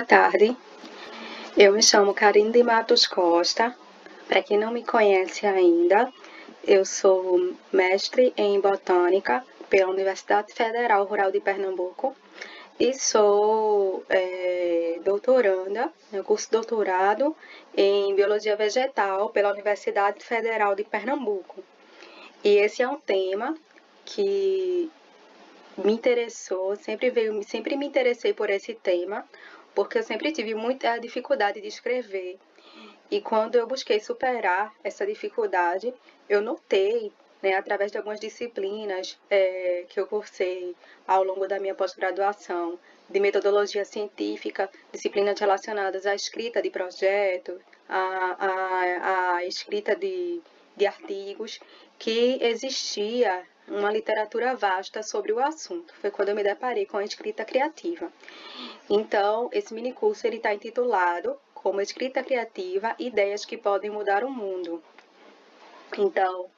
tarde. Eu me chamo Karine de Matos Costa. Para quem não me conhece ainda, eu sou mestre em Botânica pela Universidade Federal Rural de Pernambuco e sou doutoranda, no curso de doutorado em Biologia Vegetal pela Universidade Federal de Pernambuco. E esse é um tema que me interessou, sempre me interessei por esse tema, porque eu sempre tive muita dificuldade de escrever. E quando eu busquei superar essa dificuldade, eu notei, através de algumas disciplinas que eu cursei ao longo da minha pós-graduação, de metodologia científica, disciplinas relacionadas à escrita de projetos, à escrita de artigos, que existia uma literatura vasta sobre o assunto. Foi quando eu me deparei com a escrita criativa. Então, esse minicurso está intitulado como Escrita Criativa, Ideias que Podem Mudar o Mundo. Então,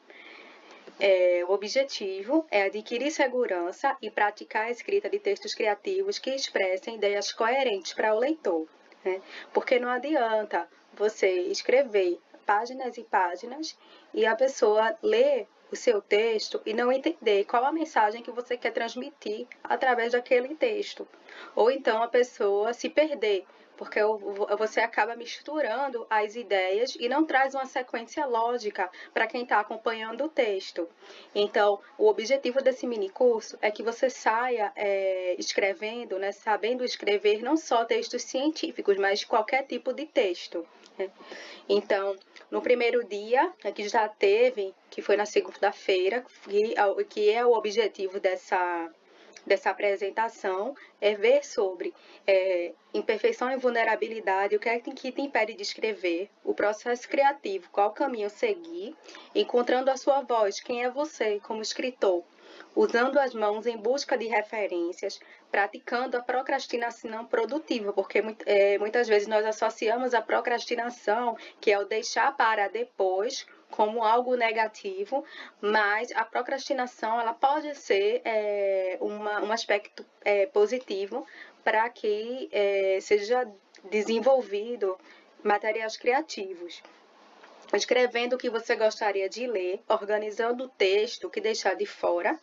o objetivo é adquirir segurança e praticar a escrita de textos criativos que expressem ideias coerentes para o leitor, né? Porque não adianta você escrever páginas e páginas e a pessoa ler o seu texto e não entender qual a mensagem que você quer transmitir através daquele texto. Ou então a pessoa se perder, porque você acaba misturando as ideias e não traz uma sequência lógica para quem está acompanhando o texto. Então, o objetivo desse minicurso é que você saia escrevendo, sabendo escrever não só textos científicos, mas qualquer tipo de texto, né? Então, no primeiro dia, que já teve, que foi na segunda-feira, que é o objetivo dessa apresentação, é ver sobre imperfeição e vulnerabilidade, o que é que te impede de escrever, o processo criativo, qual caminho seguir, encontrando a sua voz, quem é você como escritor, usando as mãos em busca de referências, praticando a procrastinação produtiva, porque muitas vezes nós associamos a procrastinação, que é o deixar para depois, como algo negativo, mas a procrastinação ela pode ser um aspecto positivo para que seja desenvolvido materiais criativos. Escrevendo o que você gostaria de ler, organizando o texto, o que deixar de fora.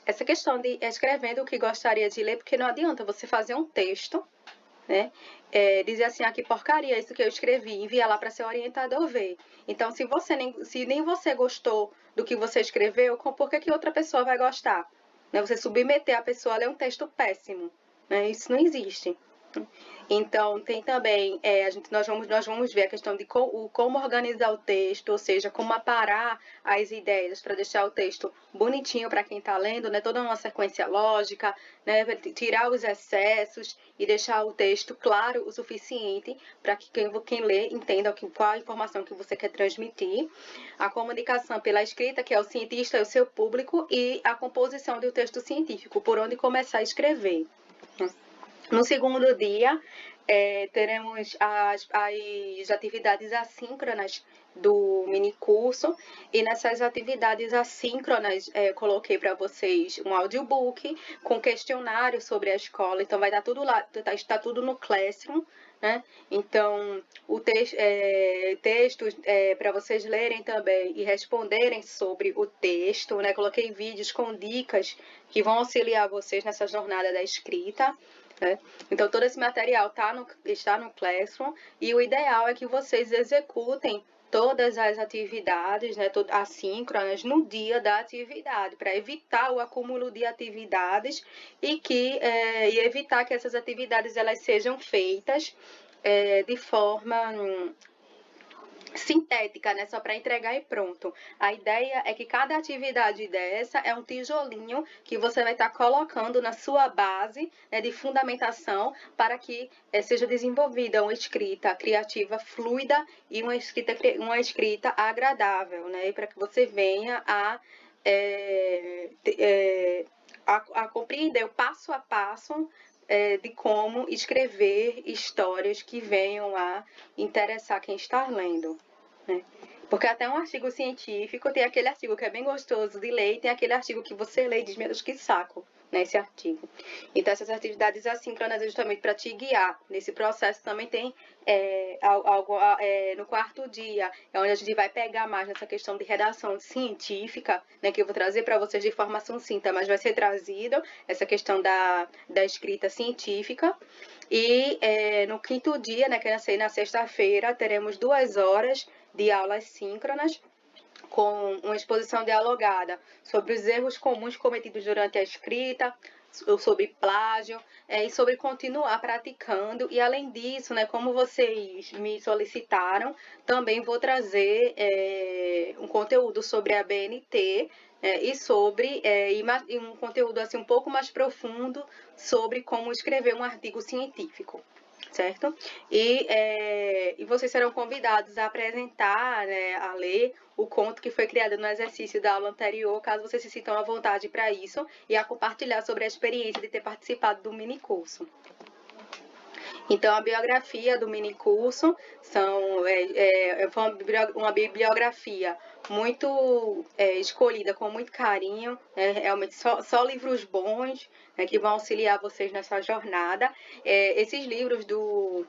Essa questão de escrevendo o que gostaria de ler, porque não adianta você fazer um texto, né? Dizer assim, que porcaria isso que eu escrevi, enviar lá para seu orientador ver. Então, se nem você gostou do que você escreveu, por que outra pessoa vai gostar? Né? Você submeter a pessoa a ler um texto péssimo, né? Isso não existe. Então, tem também, nós vamos ver a questão de como organizar o texto, ou seja, como aparar as ideias para deixar o texto bonitinho para quem está lendo, né? Toda uma sequência lógica, né? Tirar os excessos e deixar o texto claro o suficiente para que quem lê entenda qual a informação que você quer transmitir. A comunicação pela escrita, que é o cientista e o seu público, e a composição do texto científico, por onde começar a escrever. No segundo dia, teremos as atividades assíncronas do minicurso, e nessas atividades assíncronas coloquei para vocês um audiobook com questionário sobre a escola, então vai dar tudo lá, está tudo no Classroom, né? Então, textos para vocês lerem também e responderem sobre o texto, né? Coloquei vídeos com dicas que vão auxiliar vocês nessa jornada da escrita. Então, todo esse material está no Classroom, e o ideal é que vocês executem todas as atividades, assíncronas, no dia da atividade, para evitar o acúmulo de atividades e evitar que essas atividades elas sejam feitas de forma sintética, né? Só para entregar e pronto. A ideia é que cada atividade dessa é um tijolinho que você vai estar colocando na sua base, né, de fundamentação, para que seja desenvolvida uma escrita criativa fluida e uma escrita agradável, né? E para que você venha a compreender o passo a passo de como escrever histórias que venham a interessar quem está lendo, né? Porque até um artigo científico tem aquele artigo que é bem gostoso de ler e tem aquele artigo que você lê e diz, meu Deus, que saco, nesse artigo. Então, essas atividades assíncronas é justamente para te guiar nesse processo. Também tem algo no quarto dia, é onde a gente vai pegar mais nessa questão de redação científica, né, que eu vou trazer para vocês de forma sucinta, mas vai ser trazido essa questão da escrita científica. E no quinto dia, né, que é na sexta-feira, teremos 2 horas de aulas síncronas, com uma exposição dialogada sobre os erros comuns cometidos durante a escrita, sobre plágio, e sobre continuar praticando. E além disso, né, como vocês me solicitaram, também vou trazer um conteúdo sobre a BNT, e sobre e um conteúdo assim um pouco mais profundo sobre como escrever um artigo científico. Certo? E vocês serão convidados a apresentar, né, a ler o conto que foi criado no exercício da aula anterior, caso vocês se sintam à vontade para isso, e a compartilhar sobre a experiência de ter participado do minicurso. Então, a biografia do minicurso foi uma bibliografia muito escolhida com muito carinho, né, realmente só livros bons, né, que vão auxiliar vocês nessa jornada. Esses livros do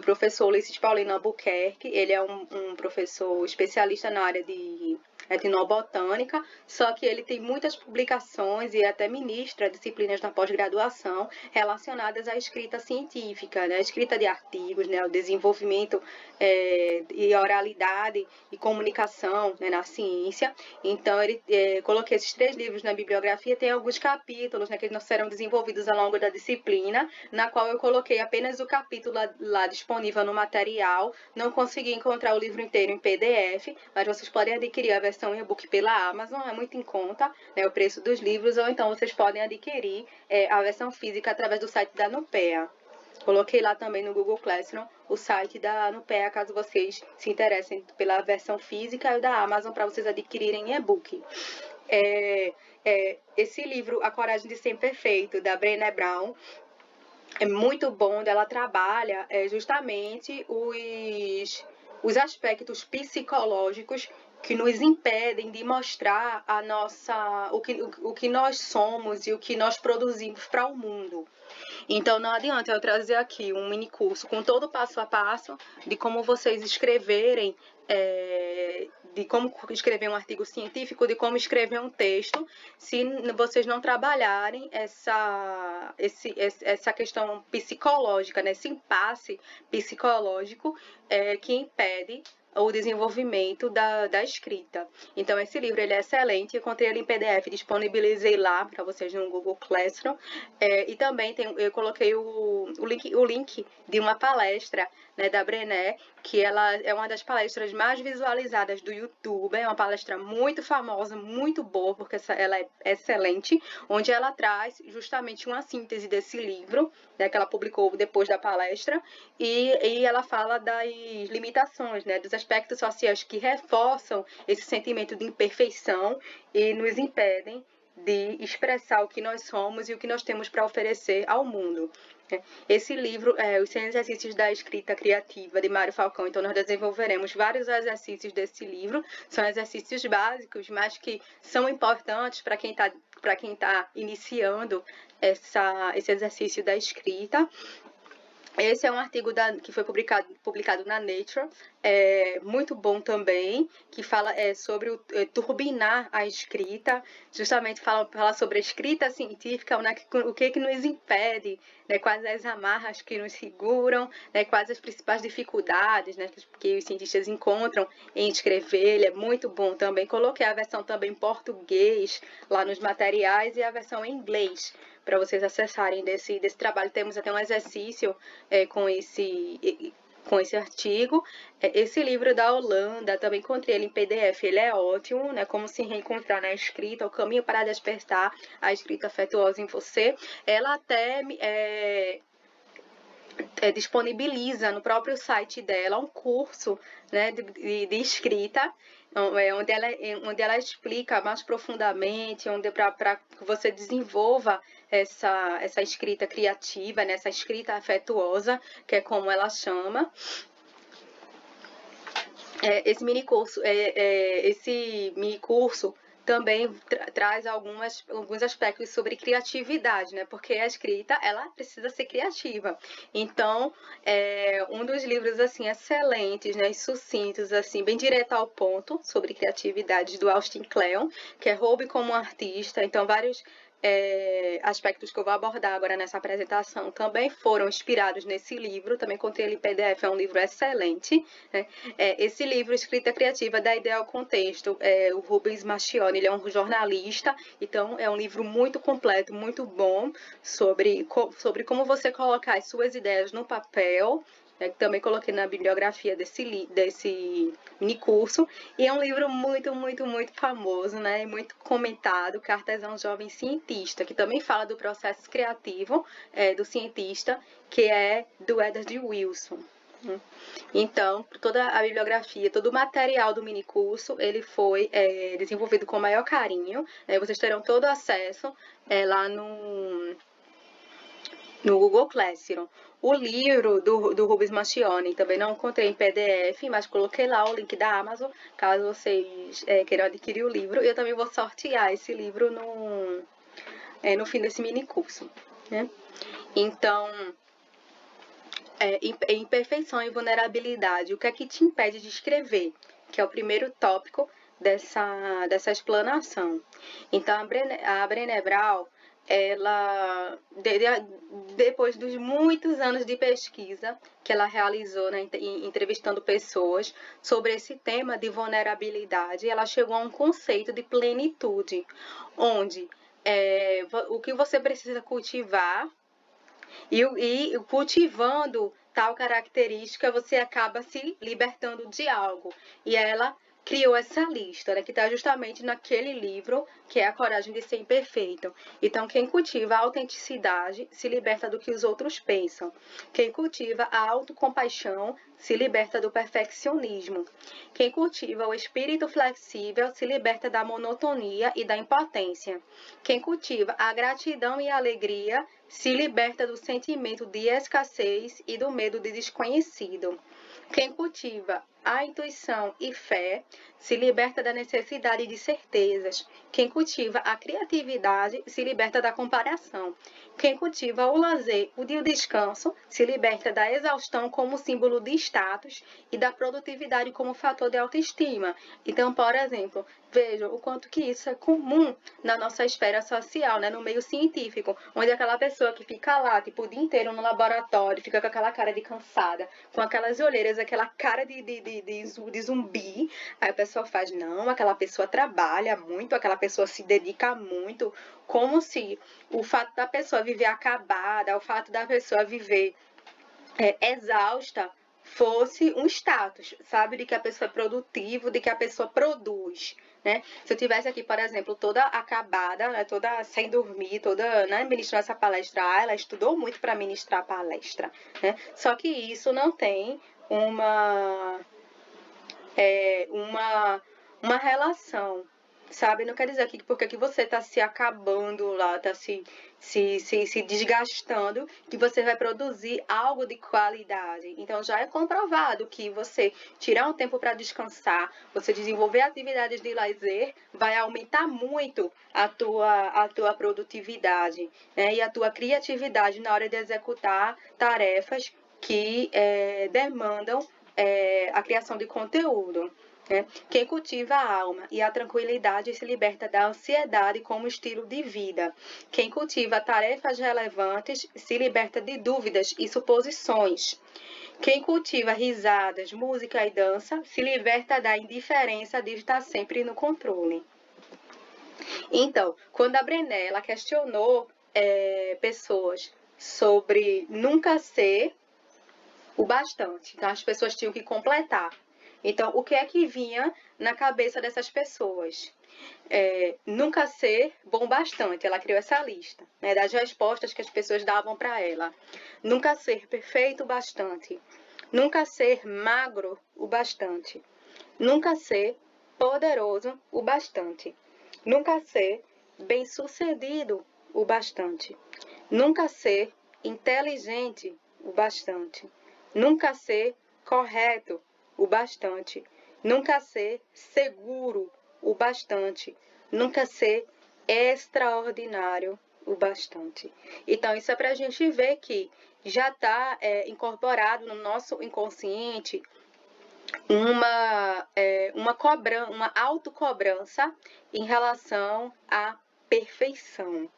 professor Ulisses Paulino Albuquerque, ele é um professor especialista na área de etnobotânica, só que ele tem muitas publicações e até ministra disciplinas na pós-graduação relacionadas à escrita científica, né, a escrita de artigos, né, o desenvolvimento e oralidade e comunicação, né, na ciência. Então, coloquei esses 3 livros na bibliografia, tem alguns capítulos, né, que não serão desenvolvidos ao longo da disciplina, na qual eu coloquei apenas o capítulo lá disponível no material. Não consegui encontrar o livro inteiro em PDF, mas vocês podem adquirir a versão e-book pela Amazon, é muito em conta, né, o preço dos livros, ou então vocês podem adquirir a versão física através do site da Nupea. Coloquei lá também no Google Classroom o site da Nupea, caso vocês se interessem pela versão física, e o da Amazon para vocês adquirirem em e-book. Esse livro, A Coragem de Ser Perfeito, da Brené Brown, é muito bom. Ela trabalha justamente os aspectos psicológicos que nos impedem de mostrar o que nós somos e o que nós produzimos para o mundo. Então, não adianta eu trazer aqui um mini curso com todo o passo a passo de como vocês escreverem, de como escrever um artigo científico, de como escrever um texto, se vocês não trabalharem essa questão psicológica, né? Esse impasse psicológico que impede o desenvolvimento da escrita. Então, esse livro ele é excelente, eu encontrei ele em PDF, disponibilizei lá para vocês no Google Classroom, e também eu coloquei o link de uma palestra, né, da Brené, que ela é uma das palestras mais visualizadas do YouTube, é uma palestra muito famosa, muito boa, porque ela é excelente, onde ela traz justamente uma síntese desse livro, né, que ela publicou depois da palestra, e ela fala das limitações, né, dos aspectos sociais que reforçam esse sentimento de imperfeição e nos impedem de expressar o que nós somos e o que nós temos para oferecer ao mundo. Esse livro é Os 100 Exercícios da Escrita Criativa, de Mário Falcão. Então, nós desenvolveremos vários exercícios desse livro. São exercícios básicos, mas que são importantes para quem tá iniciando esse exercício da escrita. Esse é um artigo que foi publicado na Nature, muito bom também, que fala sobre turbinar a escrita, justamente fala sobre a escrita científica, o que nos impede, né, quais as amarras que nos seguram, né, quais as principais dificuldades, né, que os cientistas encontram em escrever. Ele é muito bom também. Coloquei a versão também em português lá nos materiais e a versão em inglês para vocês acessarem desse trabalho. Temos até um exercício com esse artigo. Esse livro da Holanda, também encontrei ele em PDF, ele é ótimo, né? Como se reencontrar na escrita, o caminho para despertar a escrita afetuosa em você. Ela até disponibiliza no próprio site dela um curso, né, de escrita, onde ela explica mais profundamente, para que você desenvolva essa escrita criativa, né, essa escrita afetuosa, que é como ela chama. Esse mini curso também traz alguns aspectos sobre criatividade, né? Porque a escrita, ela precisa ser criativa. Então, um dos livros, assim, excelentes, né? E sucintos, assim, bem direto ao ponto, sobre criatividade, do Austin Kleon, que é Roube como Artista. Então, vários aspectos que eu vou abordar agora nessa apresentação também foram inspirados nesse livro. Também contei ele em PDF, é um livro excelente, né? Esse livro, Escrita Criativa, da Ideia ao Contexto, o Rubens Marchionni, ele é um jornalista, então é um livro muito completo, muito bom, sobre como você colocar as suas ideias no papel. Também coloquei na bibliografia desse mini curso, e é um livro muito, muito, muito famoso, né, e muito comentado, Cartas a um Jovem Cientista, que também fala do processo criativo do cientista, que é do Edward Wilson. Então, toda a bibliografia, todo o material do minicurso, ele foi desenvolvido com o maior carinho. Vocês terão todo acesso lá no Google Classroom. O livro do Rubens Marchionni também não encontrei em PDF, mas coloquei lá o link da Amazon, caso vocês queiram adquirir o livro. Eu também vou sortear esse livro no fim desse mini curso, né? Então, imperfeição e vulnerabilidade, o que é que te impede de escrever? Que é o primeiro tópico dessa explanação. Então, a Brené Brown, ela, depois dos muitos anos de pesquisa que ela realizou, né, entrevistando pessoas sobre esse tema de vulnerabilidade, ela chegou a um conceito de plenitude, onde o que você precisa cultivar e cultivando tal característica, você acaba se libertando de algo. E ela criou essa lista, né, que está justamente naquele livro, que é A Coragem de Ser Imperfeito. Então, quem cultiva a autenticidade se liberta do que os outros pensam. Quem cultiva a autocompaixão se liberta do perfeccionismo. Quem cultiva o espírito flexível se liberta da monotonia e da impotência. Quem cultiva a gratidão e a alegria se liberta do sentimento de escassez e do medo de desconhecido. Quem cultiva a intuição e fé se liberta da necessidade de certezas. Quem cultiva a criatividade se liberta da comparação. Quem cultiva o lazer e o descanso se liberta da exaustão como símbolo de status e da produtividade como fator de autoestima. Então, por exemplo, vejam o quanto que isso é comum na nossa esfera social, né, no meio científico, onde aquela pessoa que fica lá, tipo, o dia inteiro no laboratório, fica com aquela cara de cansada, com aquelas olheiras, aquela cara de zumbi, aí a pessoa faz, não, aquela pessoa trabalha muito, aquela pessoa se dedica muito, como se o fato da pessoa viver acabada, o fato da pessoa viver exausta, fosse um status, sabe? De que a pessoa é produtiva, de que a pessoa produz, né? Se eu tivesse aqui, por exemplo, toda acabada, né, toda sem dormir, toda, né, ministrando essa palestra, ela estudou muito para ministrar a palestra, né? Só que isso não tem uma relação, sabe? Não quer dizer que porque que você está se acabando lá, está se desgastando, que você vai produzir algo de qualidade. Então, já é comprovado que você tirar um tempo para descansar, você desenvolver atividades de lazer, vai aumentar muito a tua produtividade, né? E a tua criatividade na hora de executar tarefas que demandam a criação de conteúdo. Quem cultiva a alma e a tranquilidade se liberta da ansiedade como estilo de vida. Quem cultiva tarefas relevantes se liberta de dúvidas e suposições. Quem cultiva risadas, música e dança se liberta da indiferença de estar sempre no controle. Então, quando a Brené ela questionou pessoas sobre nunca ser o bastante, então as pessoas tinham que completar. Então, o que é que vinha na cabeça dessas pessoas? Nunca ser bom bastante. Ela criou essa lista, né, das respostas que as pessoas davam para ela. Nunca ser perfeito o bastante. Nunca ser magro o bastante. Nunca ser poderoso o bastante. Nunca ser bem-sucedido o bastante. Nunca ser inteligente o bastante. Nunca ser correto o bastante. Nunca ser seguro o bastante. nunca ser extraordinário o bastante. Então, isso é para a gente ver que já está incorporado no nosso inconsciente uma autocobrança em relação à perfeição.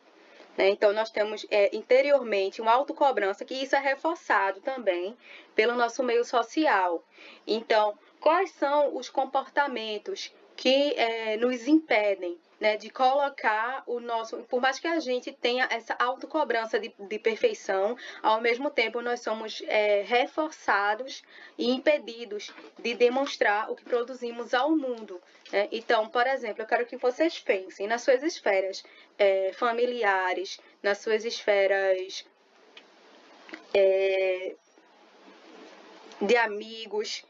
Né? Então, nós temos interiormente uma autocobrança, que isso é reforçado também pelo nosso meio social. Então, quais são os comportamentos que nos impedem, né, de colocar o nosso... Por mais que a gente tenha essa autocobrança de perfeição, ao mesmo tempo nós somos reforçados e impedidos de demonstrar o que produzimos ao mundo. Né? Então, por exemplo, eu quero que vocês pensem nas suas esferas familiares, nas suas esferas de amigos,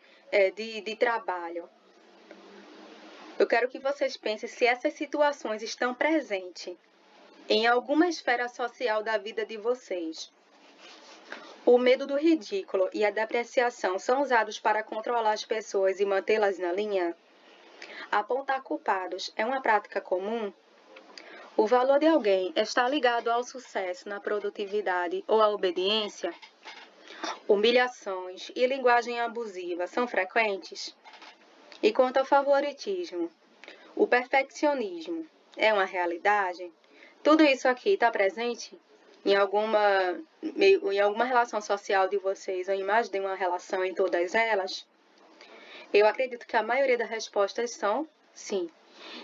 de trabalho. Eu quero que vocês pensem se essas situações estão presentes em alguma esfera social da vida de vocês. O medo do ridículo e a depreciação são usados para controlar as pessoas e mantê-las na linha? Apontar culpados é uma prática comum? O valor de alguém está ligado ao sucesso na produtividade ou à obediência? Humilhações e linguagem abusiva são frequentes? E quanto ao favoritismo, o perfeccionismo é uma realidade? Tudo isso aqui está presente em alguma relação social de vocês, ou em mais de uma relação em todas elas? Eu acredito que a maioria das respostas são sim.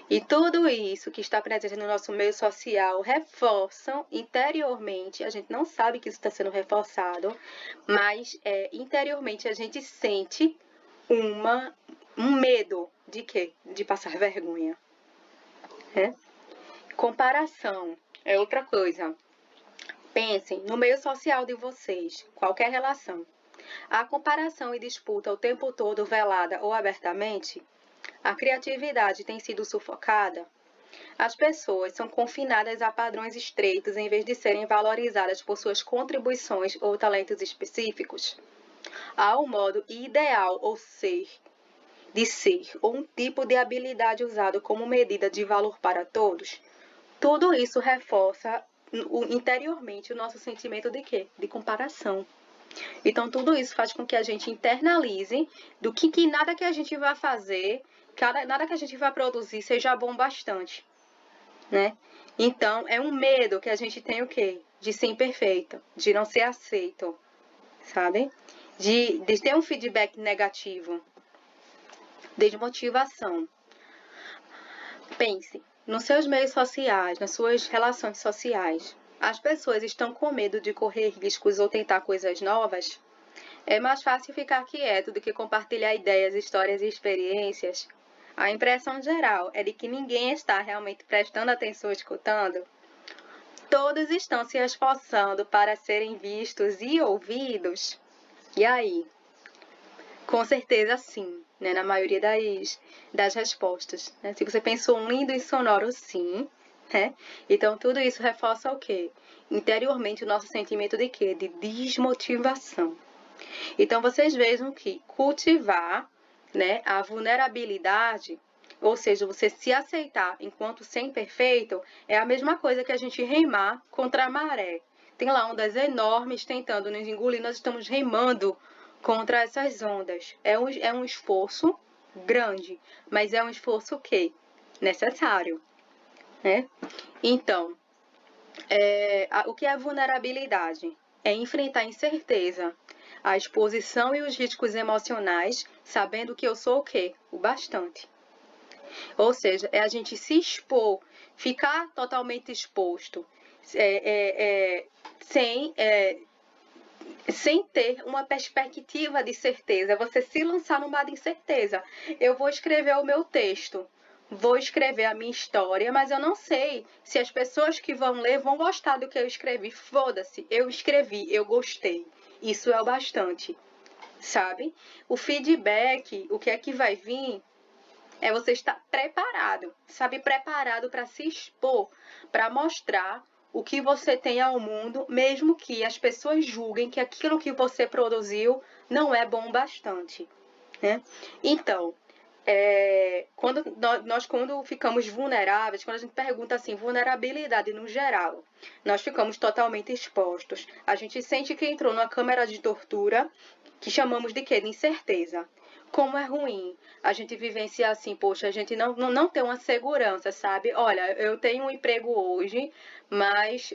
E tudo isso que está presente no nosso meio social reforçam interiormente, a gente não sabe que isso está sendo reforçado, mas interiormente a gente sente um medo de quê? De passar vergonha. Comparação é outra coisa. Pensem no meio social de vocês, qualquer relação. A comparação e disputa o tempo todo velada ou abertamente? A criatividade tem sido sufocada? As pessoas são confinadas a padrões estreitos em vez de serem valorizadas por suas contribuições ou talentos específicos? Há um modo ideal de ser ou um tipo de habilidade usado como medida de valor para todos? Tudo isso reforça interiormente o nosso sentimento de quê? De comparação. Então, tudo isso faz com que a gente internalize do que nada que a gente vai fazer, nada que a gente vai produzir seja bom bastante, né? Então, é um medo que a gente tem o quê? De ser imperfeito, de não ser aceito, sabe? De ter um feedback negativo, desmotivação. Pense nos seus meios sociais, nas suas relações sociais. As pessoas estão com medo de correr riscos ou tentar coisas novas? É mais fácil ficar quieto do que compartilhar ideias, histórias e experiências? A impressão geral é de que ninguém está realmente prestando atenção e escutando? Todos estão se esforçando para serem vistos e ouvidos? E aí? Com certeza sim, né? Na maioria das respostas. Né? Se você pensou um lindo e sonoro sim, né? Então tudo isso reforça o quê? Interiormente o nosso sentimento de quê? De desmotivação. Então vocês vejam que cultivar, né, a vulnerabilidade, ou seja, você se aceitar enquanto ser imperfeito, é a mesma coisa que a gente remar contra a maré. Tem lá ondas enormes tentando nos engolir, nós estamos remando contra essas ondas. É um esforço grande, mas é um esforço que necessário, né? Então, o que é vulnerabilidade? É enfrentar a incerteza, a exposição e os riscos emocionais, sabendo que eu sou o quê? O bastante. Ou seja, é a gente se expor, ficar totalmente exposto, sem ter uma perspectiva de certeza, você se lançar no mar de incerteza. Eu vou escrever o meu texto, vou escrever a minha história, mas eu não sei se as pessoas que vão ler vão gostar do que eu escrevi. Foda-se, eu escrevi, eu gostei. Isso é o bastante, sabe? O feedback, o que é que vai vir, é você estar preparado, sabe? Preparado para se expor, para mostrar o que você tem ao mundo, mesmo que as pessoas julguem que aquilo que você produziu não é bom bastante, né? Então, Quando ficamos vulneráveis, quando a gente pergunta assim, vulnerabilidade no geral, nós ficamos totalmente expostos. A gente sente que entrou numa câmara de tortura, que chamamos de quê? De incerteza. Como é ruim a gente vivenciar assim, poxa, a gente não tem uma segurança, sabe? Olha, eu tenho um emprego hoje, mas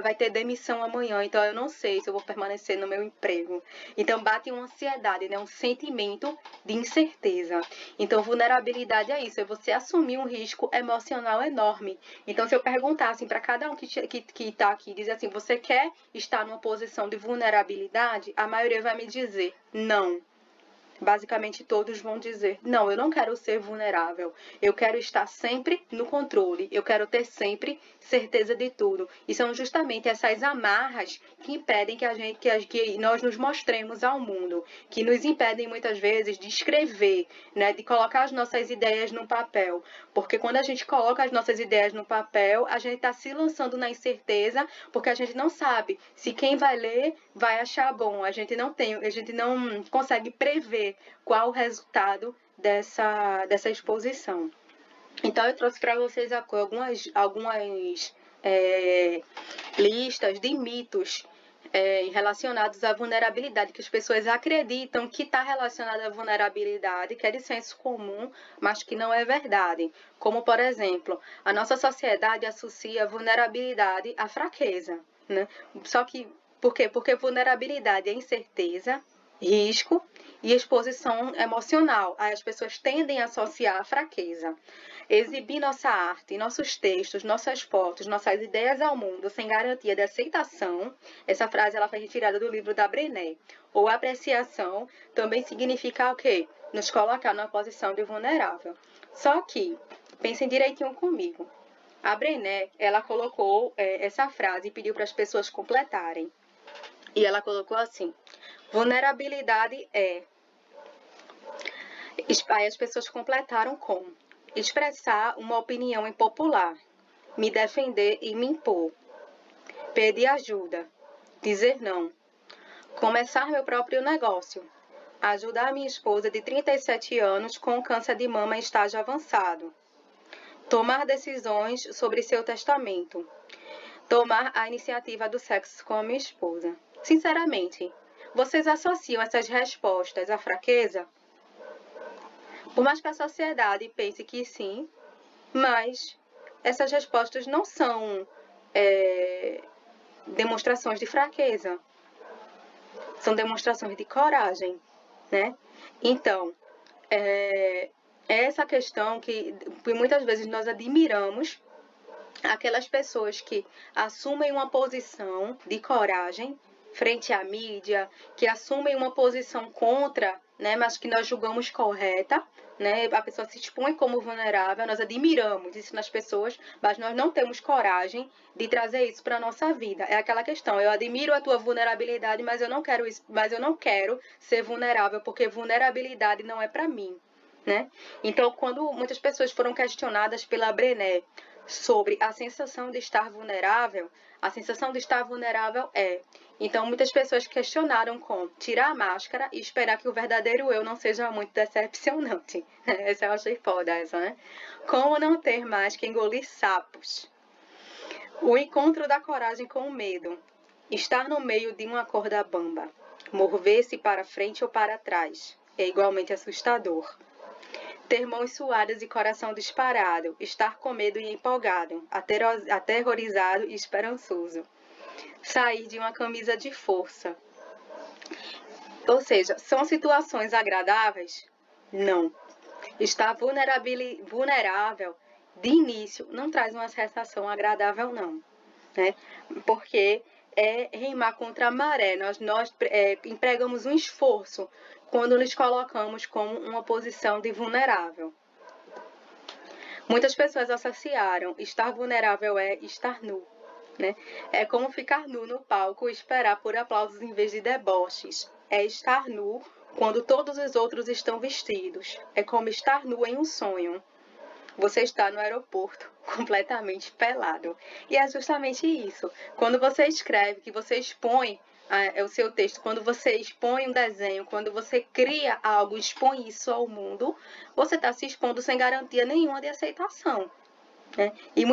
vai ter demissão amanhã, então eu não sei se eu vou permanecer no meu emprego. Então bate uma ansiedade, né? Um sentimento de incerteza. Então vulnerabilidade é isso, é você assumir um risco emocional enorme. Então se eu perguntar assim para cada um que tá aqui, dizer assim, você quer estar numa posição de vulnerabilidade? A maioria vai me dizer não. Basicamente todos vão dizer, não, eu não quero ser vulnerável, eu quero estar sempre no controle, eu quero ter sempre certeza de tudo. E são justamente essas amarras que impedem que nós nos mostremos ao mundo, que nos impedem muitas vezes de escrever, né, de colocar as nossas ideias no papel. Porque quando a gente coloca as nossas ideias no papel, a gente está se lançando na incerteza, porque a gente não sabe se quem vai ler vai achar bom. A gente não consegue prever qual o resultado dessa exposição. Então, eu trouxe para vocês algumas listas de mitos relacionados à vulnerabilidade, que as pessoas acreditam que está relacionada à vulnerabilidade, que é de senso comum, mas que não é verdade. Como, por exemplo, a nossa sociedade associa vulnerabilidade à fraqueza, né? Só que, por quê? Porque vulnerabilidade é incerteza, risco e exposição emocional. Aí as pessoas tendem a associar a fraqueza. Exibir nossa arte, nossos textos, nossas fotos, nossas ideias ao mundo sem garantia de aceitação. Essa frase ela foi retirada do livro da Brené. Ou apreciação também significa o quê? Nos colocar numa posição de vulnerável. Só que, pensem direitinho comigo. A Brené, ela colocou essa frase e pediu para as pessoas completarem. E ela colocou assim: vulnerabilidade é. Aí as pessoas completaram com expressar uma opinião impopular, me defender e me impor, pedir ajuda, dizer não, começar meu próprio negócio, ajudar minha esposa de 37 anos com câncer de mama em estágio avançado, tomar decisões sobre seu testamento, tomar a iniciativa do sexo com a minha esposa. Sinceramente, vocês associam essas respostas à fraqueza? Por mais que a sociedade pense que sim, mas essas respostas não são demonstrações de fraqueza, são demonstrações de coragem, né? Então, é essa questão que muitas vezes nós admiramos aquelas pessoas que assumem uma posição de coragem frente à mídia, que assumem uma posição contra, né, mas que nós julgamos correta, né, a pessoa se expõe como vulnerável, nós admiramos isso nas pessoas, mas nós não temos coragem de trazer isso para a nossa vida. É aquela questão, eu admiro a tua vulnerabilidade, mas eu não quero isso, mas eu não quero ser vulnerável, porque vulnerabilidade não é para mim, né? Então, quando muitas pessoas foram questionadas pela Brené sobre a sensação de estar vulnerável, a sensação de estar vulnerável é. Então, muitas pessoas questionaram com tirar a máscara e esperar que o verdadeiro eu não seja muito decepcionante. Essa eu achei foda, essa, né? Como não ter mais que engolir sapos. O encontro da coragem com o medo. Estar no meio de uma corda bamba. Mover-se para frente ou para trás. É igualmente assustador. Ter mãos suadas e coração disparado, estar com medo e empolgado, aterrorizado e esperançoso. Sair de uma camisa de força. Ou seja, são situações agradáveis? Não. Estar vulnerável de início não traz uma sensação agradável, não, né? Porque é remar contra a maré. Nós empregamos um esforço quando nos colocamos como uma posição de vulnerável. Muitas pessoas associaram estar vulnerável é estar nu, né? É como ficar nu no palco e esperar por aplausos em vez de deboches. É estar nu quando todos os outros estão vestidos. É como estar nu em um sonho. Você está no aeroporto completamente pelado. E é justamente isso. Quando você escreve, que você expõe o seu texto, quando você expõe um desenho, quando você cria algo, expõe isso ao mundo, você está se expondo sem garantia nenhuma de aceitação. Né? E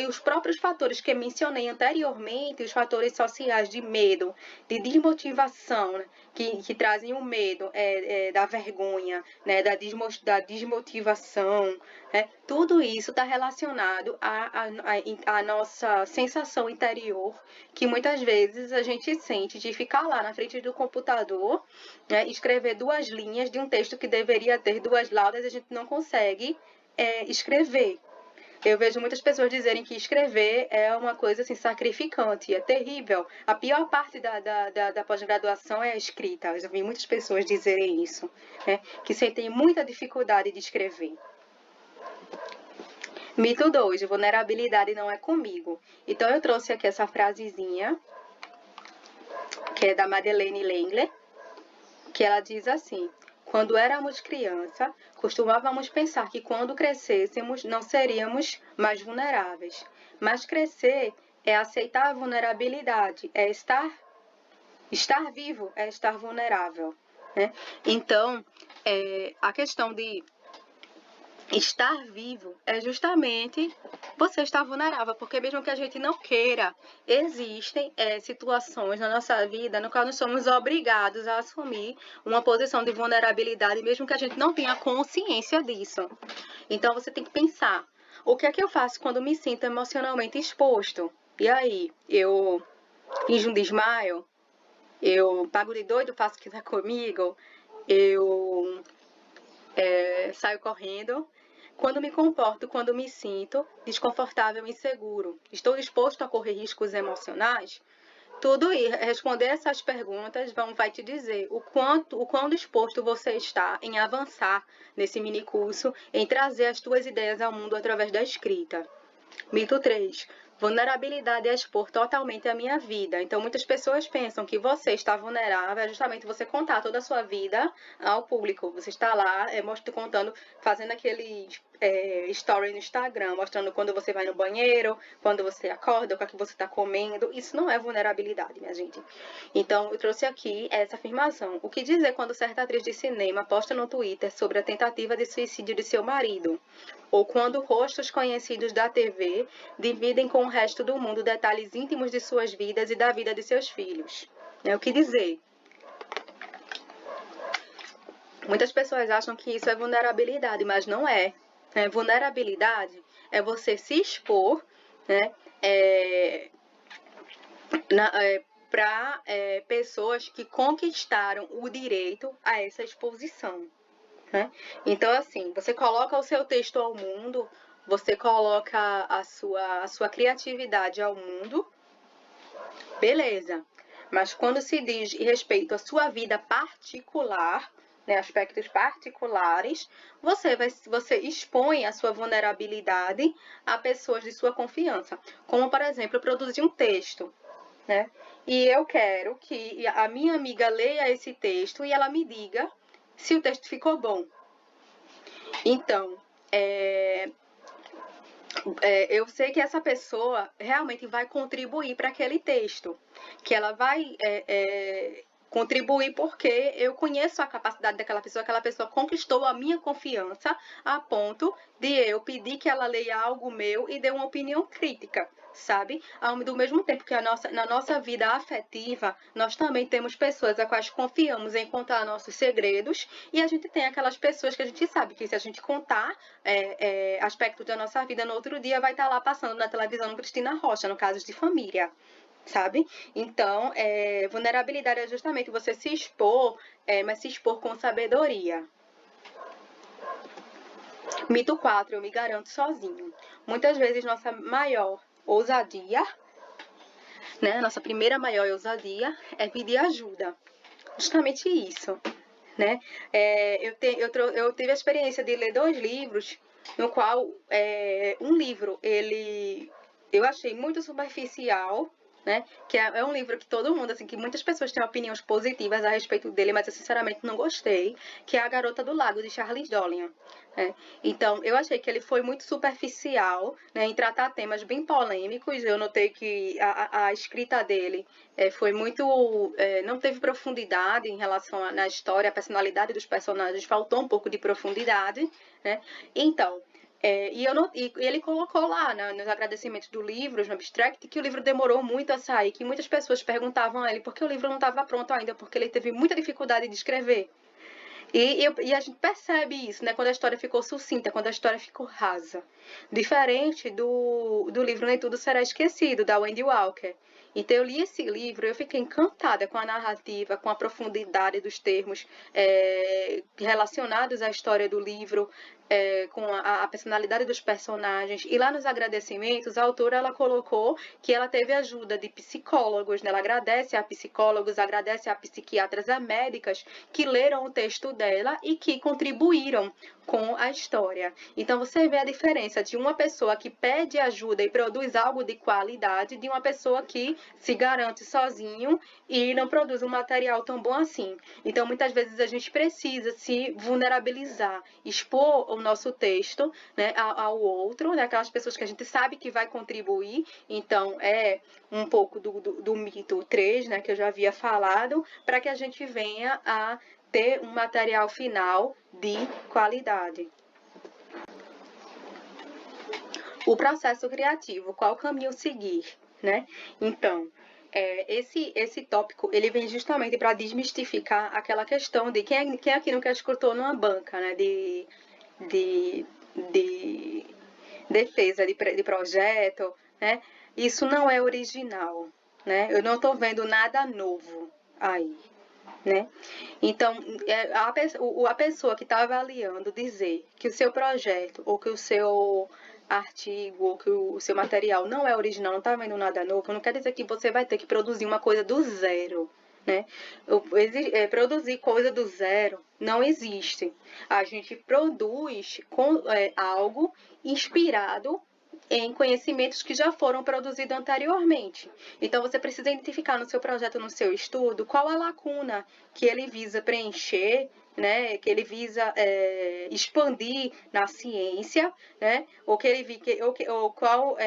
os próprios fatores que eu mencionei anteriormente, os fatores sociais de medo, de desmotivação, né? que trazem o medo da vergonha, né? da desmotivação, né? Tudo isso está relacionado à nossa sensação interior, que muitas vezes a gente sente de ficar lá na frente do computador, né? Escrever 2 linhas de um texto que deveria ter 2 laudas e a gente não consegue escrever. Eu vejo muitas pessoas dizerem que escrever é uma coisa assim, sacrificante, é terrível. A pior parte da pós-graduação é a escrita. Eu já vi muitas pessoas dizerem isso, né? Que sentem muita dificuldade de escrever. Mito 2, vulnerabilidade não é comigo. Então eu trouxe aqui essa frasezinha, que é da Madeleine L'Engle, que ela diz assim: quando éramos criança, costumávamos pensar que quando crescêssemos não seríamos mais vulneráveis. Mas crescer é aceitar a vulnerabilidade, é estar vivo, é estar vulnerável. Né? Então, a questão de estar vivo é justamente você estar vulnerável, porque mesmo que a gente não queira, existem situações na nossa vida no qual nós somos obrigados a assumir uma posição de vulnerabilidade, mesmo que a gente não tenha consciência disso. Então você tem que pensar, o que é que eu faço quando me sinto emocionalmente exposto? E aí, eu finjo um desmaio? Eu pago de doido, faço o que tá comigo? Eu saio correndo? Quando me comporto, quando me sinto desconfortável e inseguro, estou disposto a correr riscos emocionais? Tudo isso, responder essas perguntas vai te dizer o quão disposto você está em avançar nesse mini curso, em trazer as tuas ideias ao mundo através da escrita. Mito 3. Vulnerabilidade é expor totalmente a minha vida. Então, muitas pessoas pensam que você está vulnerável é justamente você contar toda a sua vida ao público. Você está lá contando, fazendo aquele story no Instagram, mostrando quando você vai no banheiro, quando você acorda, o que você está comendo. Isso não é vulnerabilidade, minha gente. Então, eu trouxe aqui essa afirmação. O que dizer quando certa atriz de cinema posta no Twitter sobre a tentativa de suicídio de seu marido? Ou quando rostos conhecidos da TV dividem com o resto do mundo detalhes íntimos de suas vidas e da vida de seus filhos. O que dizer? Muitas pessoas acham que isso é vulnerabilidade, mas não é. Vulnerabilidade é você se expor, né, para pessoas que conquistaram o direito a essa exposição. Né? Então, assim, você coloca o seu texto ao mundo, você coloca a sua criatividade ao mundo, beleza. Mas quando se diz respeito à sua vida particular, né, aspectos particulares, você expõe a sua vulnerabilidade a pessoas de sua confiança. Como, por exemplo, eu produzi um texto, né? E eu quero que a minha amiga leia esse texto e ela me diga se o texto ficou bom. Então, eu sei que essa pessoa realmente vai contribuir para aquele texto, que ela vai contribuir porque eu conheço a capacidade daquela pessoa, aquela pessoa conquistou a minha confiança a ponto de eu pedir que ela leia algo meu e dê uma opinião crítica, sabe? Do mesmo tempo que na nossa vida afetiva, nós também temos pessoas a quais confiamos em contar nossos segredos, e a gente tem aquelas pessoas que a gente sabe que se a gente contar aspectos da nossa vida, no outro dia vai estar lá passando na televisão Cristina Rocha, no caso de família. Sabe? Então, vulnerabilidade é justamente você se expor, mas se expor com sabedoria. Mito 4, eu me garanto sozinho. Muitas vezes nossa maior ousadia, né, nossa primeira maior ousadia é pedir ajuda. Justamente isso. Né? Eu tive a experiência de ler 2 livros, no qual um livro eu achei muito superficial, né? Que é um livro que todo mundo, assim, que muitas pessoas têm opiniões positivas a respeito dele, mas eu sinceramente não gostei, que é A Garota do Lago, de Charles Dolian. Né? Então, eu achei que ele foi muito superficial, né, em tratar temas bem polêmicos. Eu notei que a escrita dele foi muito... não teve profundidade em relação na história, a personalidade dos personagens faltou um pouco de profundidade, né? Então... e ele colocou lá nos agradecimentos do livro, no abstract, que o livro demorou muito a sair, que muitas pessoas perguntavam a ele por que o livro não estava pronto ainda, porque ele teve muita dificuldade de escrever. E a gente percebe isso, né? Quando a história ficou sucinta, quando a história ficou rasa. Diferente do livro Nem Tudo Será Esquecido, da Wendy Walker. Então eu li esse livro e eu fiquei encantada com a narrativa, com a profundidade dos termos relacionados à história do livro, com a personalidade dos personagens. E lá nos agradecimentos, a autora ela colocou que ela teve ajuda de psicólogos, né? Ela agradece a psicólogos, agradece a psiquiatras, a médicas que leram o texto dela e que contribuíram com a história. Então você vê a diferença de uma pessoa que pede ajuda e produz algo de qualidade de uma pessoa que se garante sozinho e não produz um material tão bom assim. Então muitas vezes a gente precisa se vulnerabilizar, expor o nosso texto, né, ao outro, né, aquelas pessoas que a gente sabe que vai contribuir. Então é um pouco do mito 3, né, que eu já havia falado, para que a gente venha a ter um material final de qualidade. O processo criativo, qual caminho seguir, né? Então, esse tópico, ele vem justamente para desmistificar aquela questão de quem aqui nunca escutou numa banca, né? De defesa de projeto, né? Isso não é original, né? Eu não estou vendo nada novo aí, né? Então, a pessoa que está avaliando dizer que o seu projeto ou que o seu artigo ou que o seu material não é original, não está vendo nada novo, não quer dizer que você vai ter que produzir uma coisa do zero, né? Produzir coisa do zero não existe. A gente produz algo inspirado em conhecimentos que já foram produzidos anteriormente. Então, você precisa identificar no seu projeto, no seu estudo, qual a lacuna que ele visa preencher, né, que ele visa expandir na ciência, né, ou qual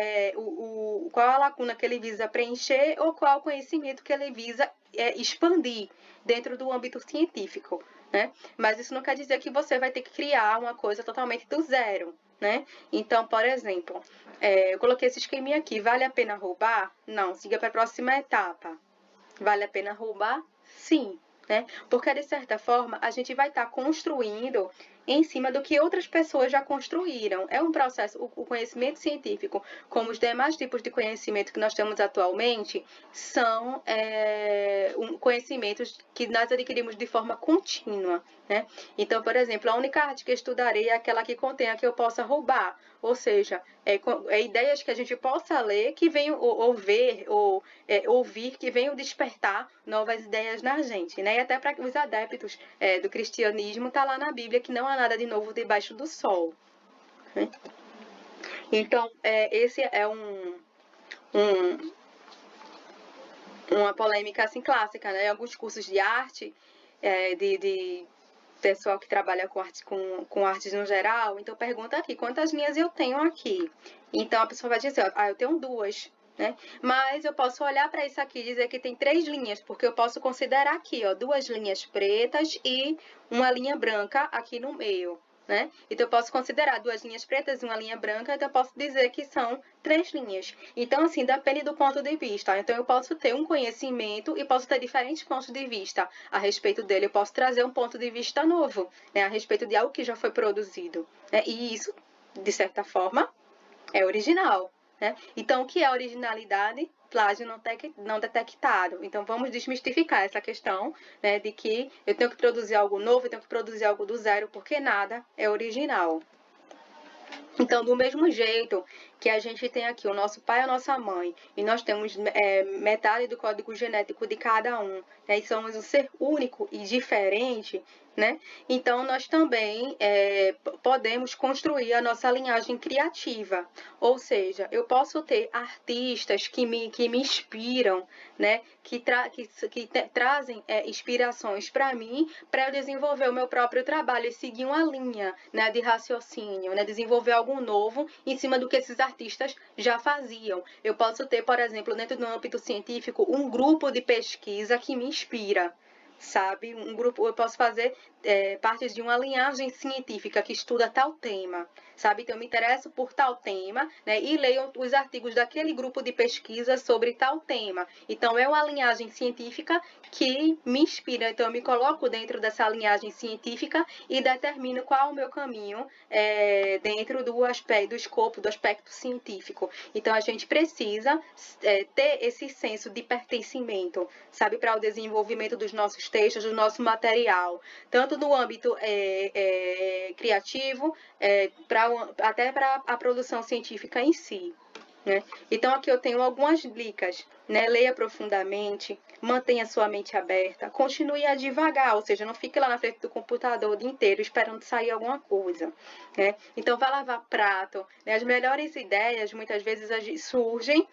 a lacuna que ele visa preencher, ou qual o conhecimento que ele visa expandir dentro do âmbito científico, né? Mas isso não quer dizer que você vai ter que criar uma coisa totalmente do zero, né? Então, por exemplo, eu coloquei esse esqueminha aqui, vale a pena roubar? Não, siga para a próxima etapa. Vale a pena roubar? Sim, né? Porque, de certa forma, a gente vai estar construindo em cima do que outras pessoas já construíram. É um processo, o conhecimento científico, como os demais tipos de conhecimento que nós temos atualmente, são conhecimentos que nós adquirimos de forma contínua, né? Então, por exemplo, a única arte que eu estudarei é aquela que contém a que eu possa roubar, ou seja, ideias que a gente possa ler, que venham, ou ver, ou ouvir, que venham despertar novas ideias na gente, né? E até para os adeptos do cristianismo, está lá na Bíblia que não há nada de novo debaixo do sol, né? Então, esse é uma polêmica assim clássica, né? Em alguns cursos de arte, de pessoal que trabalha com artes no geral, então pergunta aqui, quantas linhas eu tenho aqui? Então a pessoa vai dizer, eu tenho 2, né? Mas eu posso olhar para isso aqui e dizer que tem 3 linhas, porque eu posso considerar aqui, 2 linhas pretas e uma linha branca aqui no meio, né? Então, eu posso considerar 2 linhas pretas e uma linha branca, então eu posso dizer que são 3 linhas. Então, assim, depende do ponto de vista. Então, eu posso ter um conhecimento e posso ter diferentes pontos de vista a respeito dele. Eu posso trazer um ponto de vista novo, né, a respeito de algo que já foi produzido, né? E isso, de certa forma, é original, né? Então, o que é originalidade? Plágio não detectado. Então, vamos desmistificar essa questão, né, de que eu tenho que produzir algo novo, eu tenho que produzir algo do zero, porque nada é original. Então, do mesmo jeito que a gente tem aqui o nosso pai e a nossa mãe, e nós temos metade do código genético de cada um, né, e somos um ser único e diferente, né? Então, nós também podemos construir a nossa linhagem criativa. Ou seja, eu posso ter artistas que me inspiram, né? Que trazem inspirações para mim, para eu desenvolver o meu próprio trabalho e seguir uma linha, né, de raciocínio, né? Desenvolver algo novo em cima do que esses artistas já faziam. Eu posso ter, por exemplo, dentro do âmbito científico, um grupo de pesquisa que me inspira, sabe? Um grupo, eu posso fazer parte de uma linhagem científica que estuda tal tema, sabe? Então, eu me interesso por tal tema, né? E leio os artigos daquele grupo de pesquisa sobre tal tema. Então, é uma linhagem científica que me inspira. Então, eu me coloco dentro dessa linhagem científica e determino qual é o meu caminho dentro do escopo, do aspecto científico. Então, a gente precisa ter esse senso de pertencimento, sabe? Para o desenvolvimento dos nossos textos, do nosso material, tanto no âmbito criativo, até para a produção científica em si. Né? Então, aqui eu tenho algumas dicas. Né? Leia profundamente, mantenha sua mente aberta, continue a devagar, ou seja, não fique lá na frente do computador o dia inteiro esperando sair alguma coisa. Né? Então, vá lavar prato. Né? As melhores ideias, muitas vezes, surgem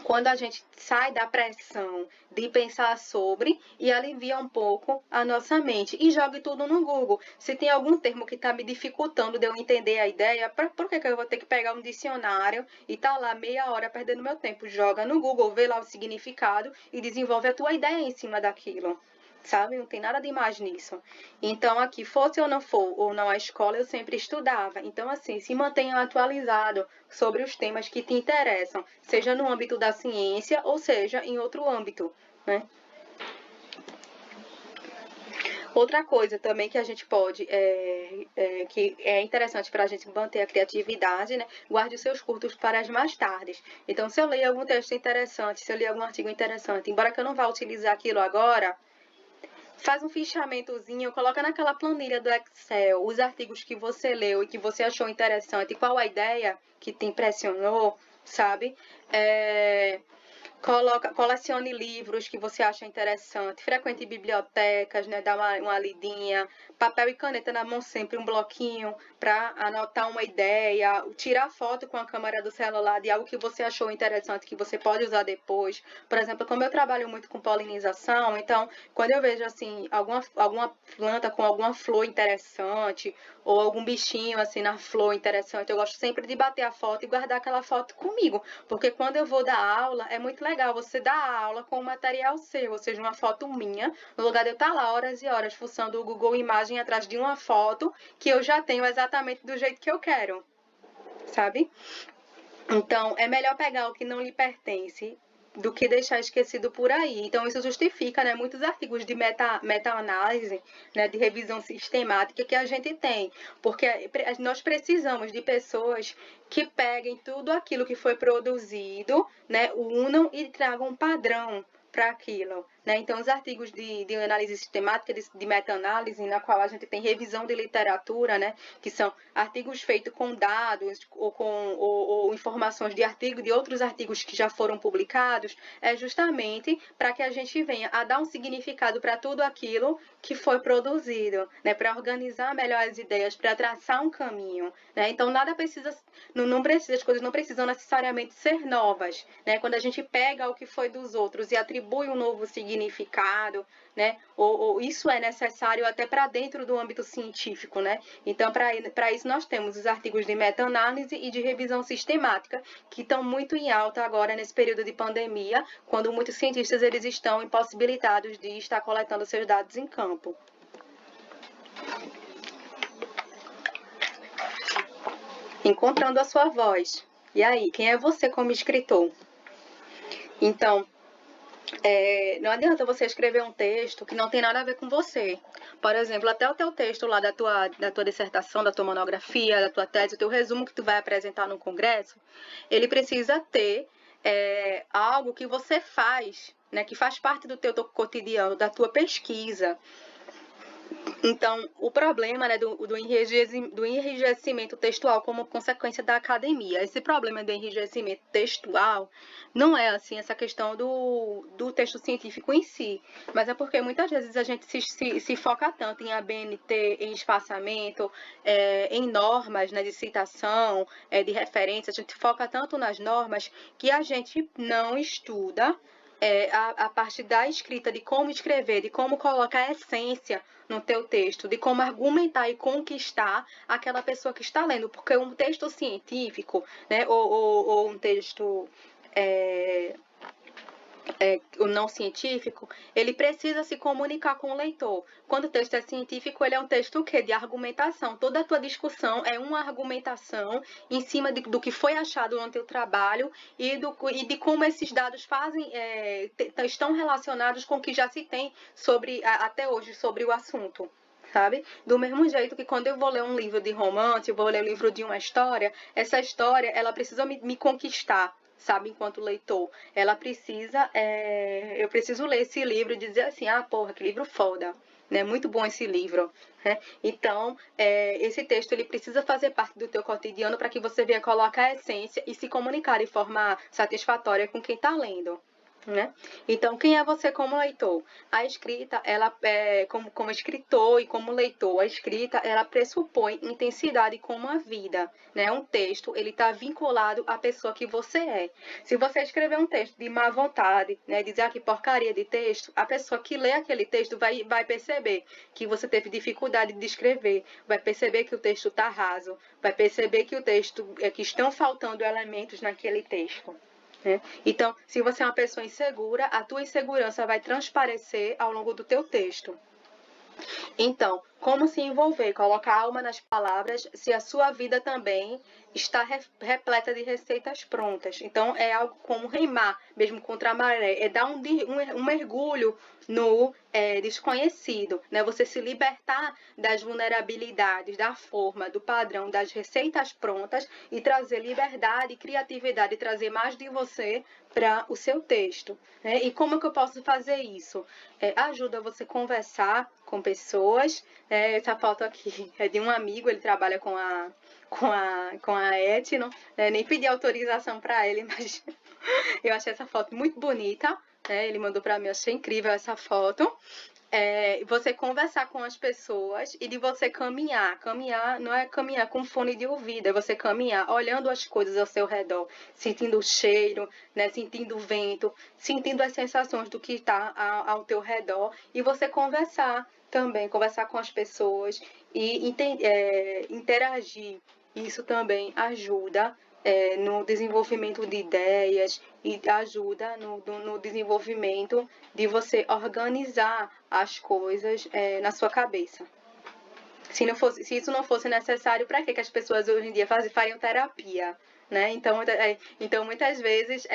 quando a gente sai da pressão de pensar sobre e alivia um pouco a nossa mente. E jogue tudo no Google. Se tem algum termo que está me dificultando de eu entender a ideia, por que eu vou ter que pegar um dicionário e tá lá meia hora perdendo meu tempo? Joga no Google, vê lá o significado e desenvolve a tua ideia em cima daquilo. Sabe? Não tem nada de mais nisso. Então, aqui, fosse ou não for, ou não a escola, eu sempre estudava. Então, assim, se mantenha atualizado sobre os temas que te interessam, seja no âmbito da ciência ou seja em outro âmbito, né? Outra coisa também que a gente pode, que é interessante para a gente manter a criatividade, né? Guarde os seus cursos para as mais tardes. Então, se eu ler algum texto interessante, se eu ler algum artigo interessante, embora que eu não vá utilizar aquilo agora, faz um fichamentozinho, coloca naquela planilha do Excel os artigos que você leu e que você achou interessante, qual a ideia que te impressionou, sabe? Colecione livros que você acha interessante, frequente bibliotecas, né, dá uma lidinha, papel e caneta na mão sempre, um bloquinho para anotar uma ideia, tirar foto com a câmera do celular de algo que você achou interessante, que você pode usar depois. Por exemplo, como eu trabalho muito com polinização, então, quando eu vejo, assim, alguma planta com alguma flor interessante, ou algum bichinho, assim, na flor interessante, eu gosto sempre de bater a foto e guardar aquela foto comigo, porque quando eu vou dar aula, é muito legal você dar a aula com o material seu, ou seja, uma foto minha, no lugar de eu estar lá horas e horas fuçando o Google Imagem atrás de uma foto que eu já tenho exatamente do jeito que eu quero, sabe? Então, é melhor pegar o que não lhe pertence do que deixar esquecido por aí. Então, isso justifica, né, muitos artigos de meta-análise, né, de revisão sistemática que a gente tem, porque nós precisamos de pessoas que peguem tudo aquilo que foi produzido, né, unam e tragam um padrão para aquilo. Né? Então, os artigos de análise sistemática, de meta-análise, na qual a gente tem revisão de literatura, né? Que são artigos feitos com dados ou informações de artigos, de outros artigos que já foram publicados, é justamente para que a gente venha a dar um significado para tudo aquilo que foi produzido, né? Para organizar melhor as ideias, para traçar um caminho. Né? Então, nada precisa, não precisa, as coisas não precisam necessariamente ser novas. Né? Quando a gente pega o que foi dos outros e atribui um novo significado, né? Ou isso é necessário até para dentro do âmbito científico, né? Então, para isso nós temos os artigos de meta-análise e de revisão sistemática, que estão muito em alta agora nesse período de pandemia, quando muitos cientistas eles estão impossibilitados de estar coletando seus dados em campo. Encontrando a sua voz. E aí, quem é você como escritor? Então, não adianta você escrever um texto que não tem nada a ver com você. Por exemplo, até o teu texto lá da tua dissertação, da tua monografia, da tua tese, o teu resumo que tu vai apresentar no congresso, ele precisa ter algo que você faz, né, que faz parte do teu cotidiano, da tua pesquisa. Então, o problema, né, do enrijecimento textual como consequência da academia. Esse problema do enrijecimento textual não é, assim, essa questão do texto científico em si, mas é porque muitas vezes a gente se foca tanto em ABNT, em espaçamento, em normas, né, de citação, de referência, a gente foca tanto nas normas que a gente não estuda a parte da escrita, de como escrever, de como colocar a essência no teu texto, de como argumentar e conquistar aquela pessoa que está lendo, porque um texto científico, né, ou um texto o não científico, ele precisa se comunicar com o leitor. Quando o texto é científico, ele é um texto o quê? De argumentação. Toda a tua discussão é uma argumentação em cima do que foi achado no teu trabalho e de como esses dados estão relacionados com o que já se tem até hoje sobre o assunto. Sabe? Do mesmo jeito que quando eu vou ler um livro de romance, eu vou ler um livro de uma história, essa história ela precisa me conquistar, sabe, enquanto leitor. Ela precisa, eu preciso ler esse livro e dizer assim, porra, que livro foda, né? Muito bom esse livro, né? Então, esse texto ele precisa fazer parte do teu cotidiano para que você venha colocar a essência e se comunicar de forma satisfatória com quem está lendo. Né? Então, quem é você como leitor? A escrita, ela como escritor e como leitor, a escrita, ela pressupõe intensidade como a vida, né? Um texto, ele está vinculado à pessoa que você é. Se você escrever um texto de má vontade, né, dizer que porcaria de texto, a pessoa que lê aquele texto vai perceber que você teve dificuldade de escrever, vai perceber que o texto está raso, vai perceber que o texto que estão faltando elementos naquele texto. Então, se você é uma pessoa insegura, a tua insegurança vai transparecer ao longo do teu texto. Então, como se envolver, colocar alma nas palavras, se a sua vida também está repleta de receitas prontas. Então, é algo como remar, mesmo contra a maré, é dar um mergulho no desconhecido, né? Você se libertar das vulnerabilidades, da forma, do padrão, das receitas prontas e trazer liberdade, criatividade, trazer mais de você para o seu texto. Né? E como é que eu posso fazer isso? Ajuda você a conversar com pessoas. Essa foto aqui é de um amigo, ele trabalha com a Etno. Nem pedi autorização para ele, mas eu achei essa foto muito bonita. Ele mandou para mim, achei incrível essa foto. Você conversar com as pessoas e de você caminhar. Caminhar não é caminhar com fone de ouvido, é você caminhar olhando as coisas ao seu redor, sentindo o cheiro, né, sentindo o vento, sentindo as sensações do que está ao teu redor e você conversar também, conversar com as pessoas e interagir. Isso também ajuda no desenvolvimento de ideias e ajuda no desenvolvimento de você organizar as coisas na sua cabeça. Se isso não fosse necessário, para que as pessoas hoje em dia fariam terapia? Né? Então, muitas vezes,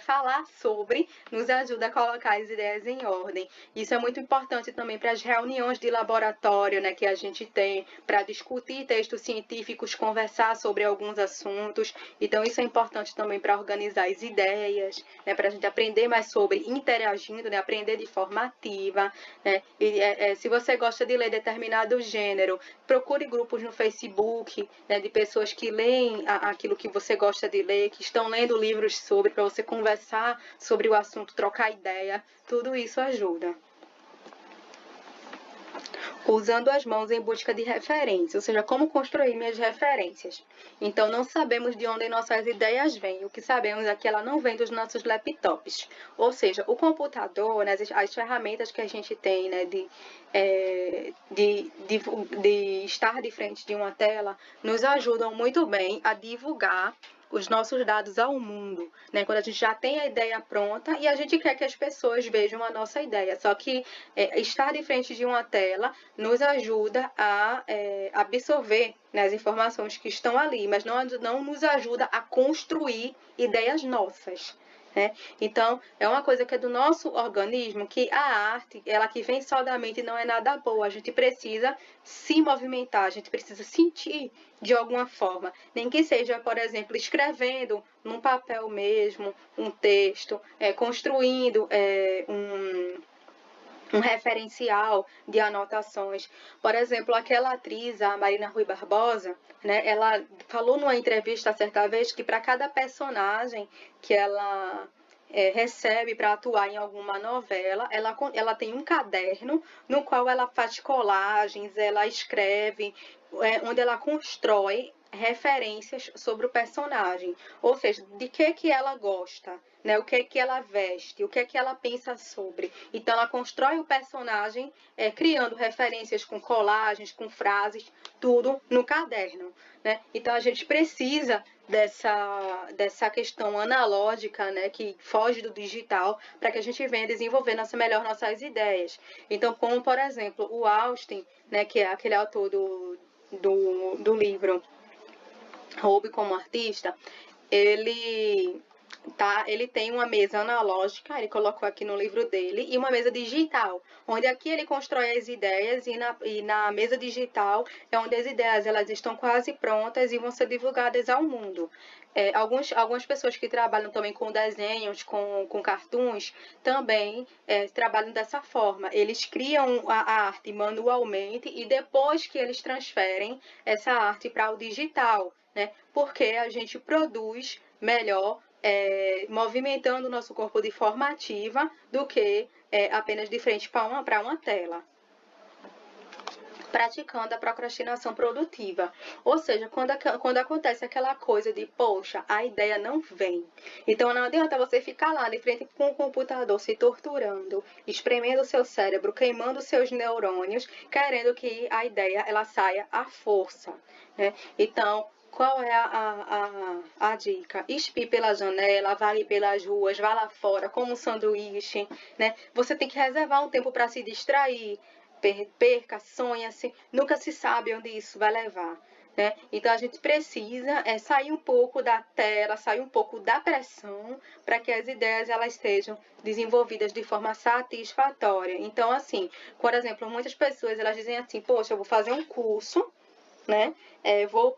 falar sobre nos ajuda a colocar as ideias em ordem. Isso é muito importante também para as reuniões de laboratório, né, que a gente tem, para discutir textos científicos, conversar sobre alguns assuntos. Então, isso é importante também para organizar as ideias, né, para a gente aprender mais sobre interagindo, né, aprender de forma ativa. Né? Se você gosta de ler determinado gênero, procure grupos no Facebook, né, de pessoas que leem aquilo que você gosta de ler, que estão lendo livros para você conversar sobre o assunto, trocar ideia. Tudo isso ajuda. Usando as mãos em busca de referências, ou seja, como construir minhas referências. Então, não sabemos de onde nossas ideias vêm. O que sabemos é que ela não vem dos nossos laptops. Ou seja, o computador, né, as ferramentas que a gente tem, né, de estar de frente de uma tela, nos ajudam muito bem a divulgar os nossos dados ao mundo, né? Quando a gente já tem a ideia pronta e a gente quer que as pessoas vejam a nossa ideia. Só que estar de frente de uma tela nos ajuda a absorver, né, as informações que estão ali, mas não nos ajuda a construir ideias nossas. Então, é uma coisa que é do nosso organismo, que a arte, ela que vem só da mente não é nada boa. A gente precisa se movimentar, a gente precisa sentir de alguma forma. Nem que seja, por exemplo, escrevendo num papel mesmo, um texto, construindo um referencial de anotações. Por exemplo, aquela atriz, a Marina Rui Barbosa, né, ela falou numa entrevista certa vez que para cada personagem que ela recebe para atuar em alguma novela, ela tem um caderno no qual ela faz colagens, ela escreve, onde ela constrói referências sobre o personagem, ou seja, de que ela gosta, né? O que ela veste, o que ela pensa sobre. Então ela constrói o personagem criando referências com colagens, com frases, tudo no caderno, né? Então a gente precisa dessa questão analógica, né, que foge do digital, para que a gente venha desenvolver melhor nossas ideias. Então, como por exemplo o Austin, né, que é aquele autor do livro Roube como Artista, ele tem uma mesa analógica, ele colocou aqui no livro dele, e uma mesa digital, onde aqui ele constrói as ideias e na mesa digital é onde as ideias elas estão quase prontas e vão ser divulgadas ao mundo. Algumas pessoas que trabalham também com desenhos, com cartoons, também trabalham dessa forma. Eles criam a arte manualmente e depois que eles transferem essa arte para o digital, né? Porque a gente produz melhor movimentando o nosso corpo de forma ativa do que apenas de frente para uma tela. Praticando a procrastinação produtiva. Ou seja, quando acontece aquela coisa de, poxa, a ideia não vem. Então não adianta você ficar lá de frente com o computador se torturando, espremendo o seu cérebro, queimando os seus neurônios, querendo que a ideia ela saia à força, né? Então, qual é a dica? Espie pela janela, vá pelas ruas, vá lá fora, como um sanduíche, né? Você tem que reservar um tempo para se distrair. Perca, sonha-se, nunca se sabe onde isso vai levar, né? Então a gente precisa sair um pouco da tela, sair um pouco da pressão para que as ideias elas sejam desenvolvidas de forma satisfatória. Então assim, por exemplo, muitas pessoas elas dizem assim, poxa, eu vou fazer um curso, né? Vou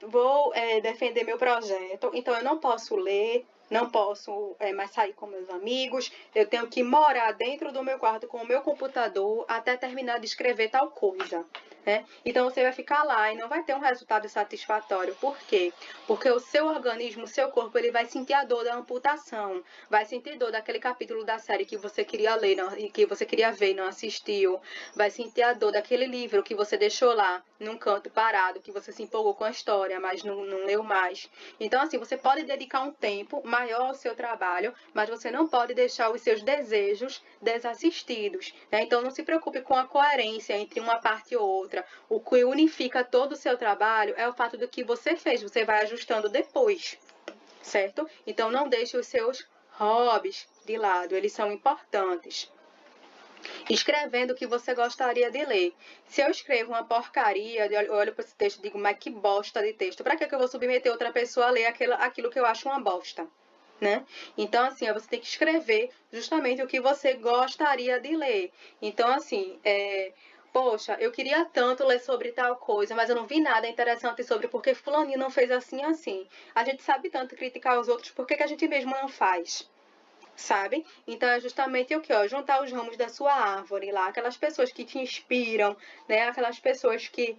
defender meu projeto, então eu não posso ler, não posso mais sair com meus amigos, eu tenho que morar dentro do meu quarto com o meu computador até terminar de escrever tal coisa, né? Então você vai ficar lá e não vai ter um resultado satisfatório. Por quê? Porque o seu organismo, o seu corpo, ele vai sentir a dor da amputação, vai sentir dor daquele capítulo da série que você queria ler e que você queria ver e não assistiu, vai sentir a dor daquele livro que você deixou lá num canto parado, que você se empolgou com a história, mas não leu mais. Então, assim, você pode dedicar um tempo maior ao seu trabalho, mas você não pode deixar os seus desejos desassistidos, né? Então, não se preocupe com a coerência entre uma parte e outra. O que unifica todo o seu trabalho é o fato do que você fez, você vai ajustando depois, certo? Então, não deixe os seus hobbies de lado, eles são importantes. Escrevendo o que você gostaria de ler. Se eu escrevo uma porcaria, eu olho para esse texto e digo, mas que bosta de texto. Para que eu vou submeter outra pessoa a ler aquilo que eu acho uma bosta? Né? Então, assim, você tem que escrever justamente o que você gostaria de ler. Então, assim, poxa, eu queria tanto ler sobre tal coisa, mas eu não vi nada interessante sobre porque fulaninho não fez assim e assim. A gente sabe tanto criticar os outros, por que a gente mesmo não faz? Sabe? Então é justamente o que? Juntar os ramos da sua árvore lá, aquelas pessoas que te inspiram, né? Aquelas pessoas que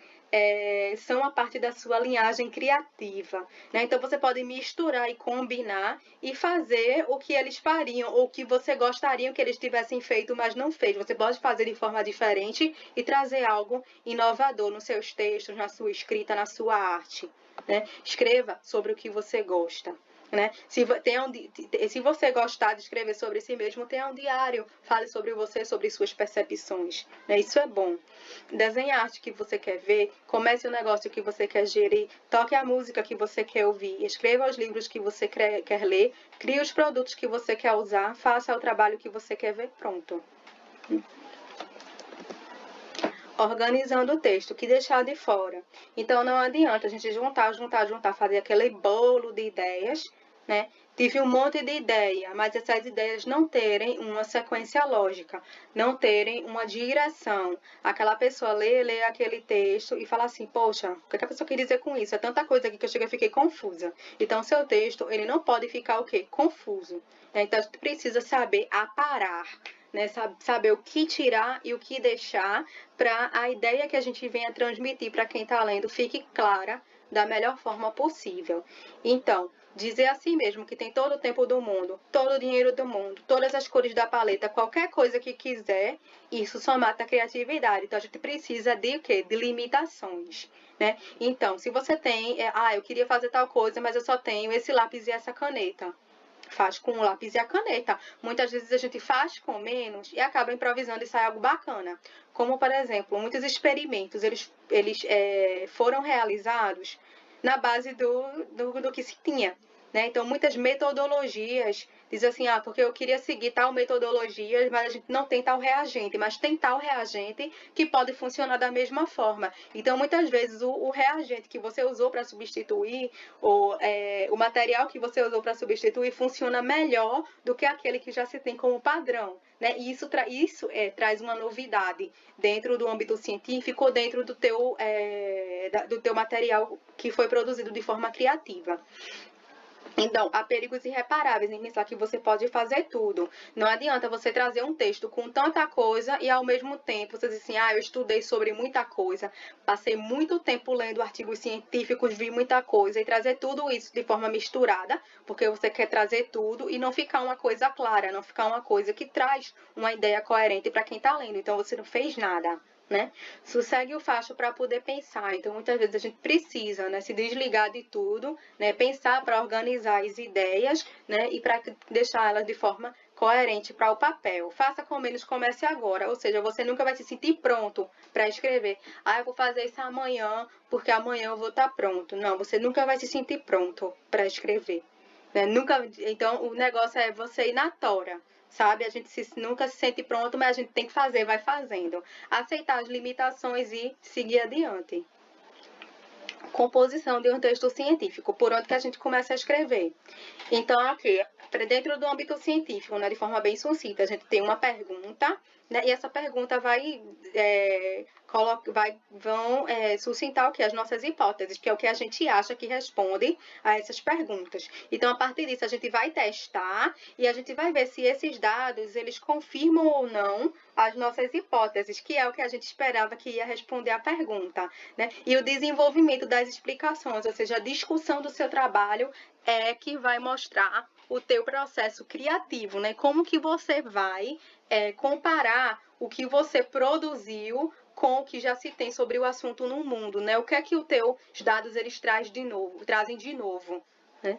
são a parte da sua linhagem criativa, né? Então você pode misturar e combinar e fazer o que eles fariam, ou o que você gostaria que eles tivessem feito, mas não fez. Você pode fazer de forma diferente e trazer algo inovador nos seus textos, na sua escrita, na sua arte, né? Escreva sobre o que você gosta. Né? Se você gostar de escrever sobre si mesmo, tenha um diário, fale sobre você, sobre suas percepções, né? Isso é bom. Desenhe a arte que você quer ver, comece o negócio que você quer gerir, toque a música que você quer ouvir, escreva os livros que você quer ler, crie os produtos que você quer usar, faça o trabalho que você quer ver, pronto. Organizando o texto, que deixar de fora. Então não adianta a gente juntar, fazer aquele bolo de ideias, né? Tive um monte de ideia, mas essas ideias não terem uma sequência lógica, não terem uma direção. Aquela pessoa lê aquele texto e fala assim, poxa, o que a pessoa quer dizer com isso? É tanta coisa aqui que eu fiquei confusa. Então, seu texto, ele não pode ficar o quê? Confuso. Então, a gente precisa saber aparar, né? Saber o que tirar e o que deixar para a ideia que a gente venha transmitir para quem está lendo fique clara da melhor forma possível. Então, dizer assim mesmo que tem todo o tempo do mundo, todo o dinheiro do mundo, todas as cores da paleta, qualquer coisa que quiser, isso só mata a criatividade. Então, a gente precisa de o quê? De limitações, né? Então, se você tem, eu queria fazer tal coisa, mas eu só tenho esse lápis e essa caneta. Faz com o lápis e a caneta. Muitas vezes a gente faz com menos e acaba improvisando e sai algo bacana. Como, por exemplo, muitos experimentos, eles foram realizados na base do que se tinha, né? Então, muitas metodologias dizem assim, porque eu queria seguir tal metodologia, mas a gente não tem tal reagente, mas tem tal reagente que pode funcionar da mesma forma. Então, muitas vezes, o reagente que você usou para substituir, ou o material que você usou para substituir, funciona melhor do que aquele que já se tem como padrão, né? E isso traz uma novidade dentro do âmbito científico ou dentro do teu material que foi produzido de forma criativa. Então, há perigos irreparáveis em pensar que você pode fazer tudo. Não adianta você trazer um texto com tanta coisa e, ao mesmo tempo, você diz assim, eu estudei sobre muita coisa, passei muito tempo lendo artigos científicos, vi muita coisa, e trazer tudo isso de forma misturada, porque você quer trazer tudo e não ficar uma coisa clara, não ficar uma coisa que traz uma ideia coerente para quem está lendo. Então, você não fez nada, né? Sossegue o facho para poder pensar. Então, muitas vezes a gente precisa, né, se desligar de tudo, né, pensar para organizar as ideias, né, e para deixar elas de forma coerente para o papel. Faça com menos, comece agora. Ou seja, você nunca vai se sentir pronto para escrever. Eu vou fazer isso amanhã, porque amanhã eu vou estar pronto. Não, você nunca vai se sentir pronto para escrever. Né? Então, o negócio é você ir na tora. Sabe? A gente nunca se sente pronto, mas a gente tem que fazer, vai fazendo. Aceitar as limitações e seguir adiante. Composição de um texto científico, por onde que a gente começa a escrever. Então, aqui, dentro do âmbito científico, né, de forma bem sucinta, a gente tem uma pergunta, né, e essa pergunta vão sucintar o que? As nossas hipóteses, que é o que a gente acha que responde a essas perguntas. Então, a partir disso, a gente vai testar e a gente vai ver se esses dados, eles confirmam ou não as nossas hipóteses, que é o que a gente esperava que ia responder a pergunta, né? E o desenvolvimento das explicações, ou seja, a discussão do seu trabalho é que vai mostrar o teu processo criativo, né? Como que você vai comparar o que você produziu com o que já se tem sobre o assunto no mundo, né? O que é que os teus dados eles trazem de novo, né?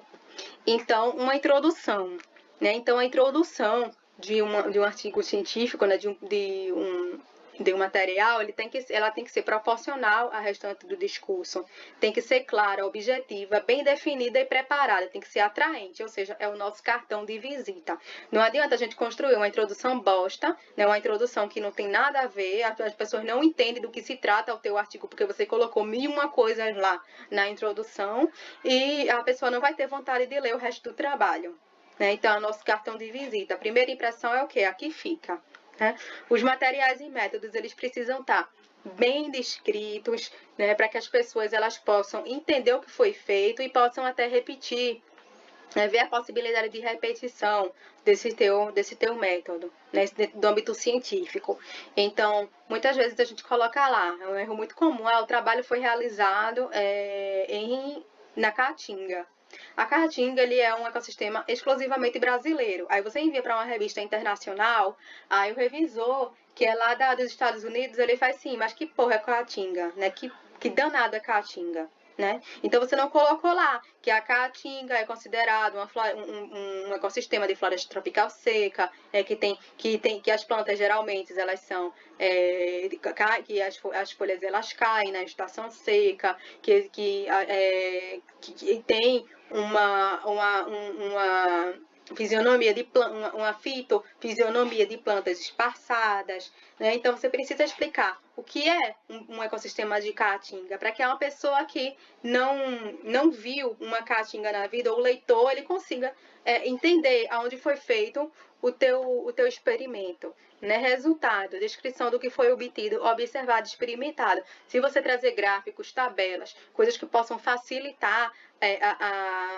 Então, uma introdução, né? Então, a introdução de um artigo científico, né? de um material, ela tem que ser proporcional ao restante do discurso, tem que ser clara, objetiva, bem definida e preparada, tem que ser atraente, ou seja, é o nosso cartão de visita. Não adianta a gente construir uma introdução bosta, né, uma introdução que não tem nada a ver, as pessoas não entendem do que se trata o teu artigo, porque você colocou 1001 coisas lá na introdução e a pessoa não vai ter vontade de ler o resto do trabalho. Né? Então, é o nosso cartão de visita. A primeira impressão é o quê? Aqui fica. Né? Os materiais e métodos, eles precisam estar bem descritos, né, para que as pessoas elas possam entender o que foi feito e possam até repetir, né, ver a possibilidade de repetição desse teu método, né, do âmbito científico. Então, muitas vezes a gente coloca lá, é um erro muito comum, o trabalho foi realizado na Caatinga. A Caatinga ele é um ecossistema exclusivamente brasileiro. Aí você envia para uma revista internacional, aí o revisor, que é lá dos Estados Unidos, ele faz sim, mas que porra é Caatinga, né? Que danado é Caatinga, né? Então você não colocou lá que a Caatinga é considerado um ecossistema de floresta tropical seca, que as plantas geralmente elas são que as folhas elas caem na estação seca, que tem uma fisionomia uma fitofisionomia de plantas esparçadas, né? Então você precisa explicar o que é um ecossistema de caatinga, para que uma pessoa que não viu uma caatinga na vida, ou o leitor, ele consiga entender aonde foi feito o teu experimento, né? Resultado, descrição do que foi obtido, observado, experimentado. Se você trazer gráficos, tabelas, coisas que possam facilitar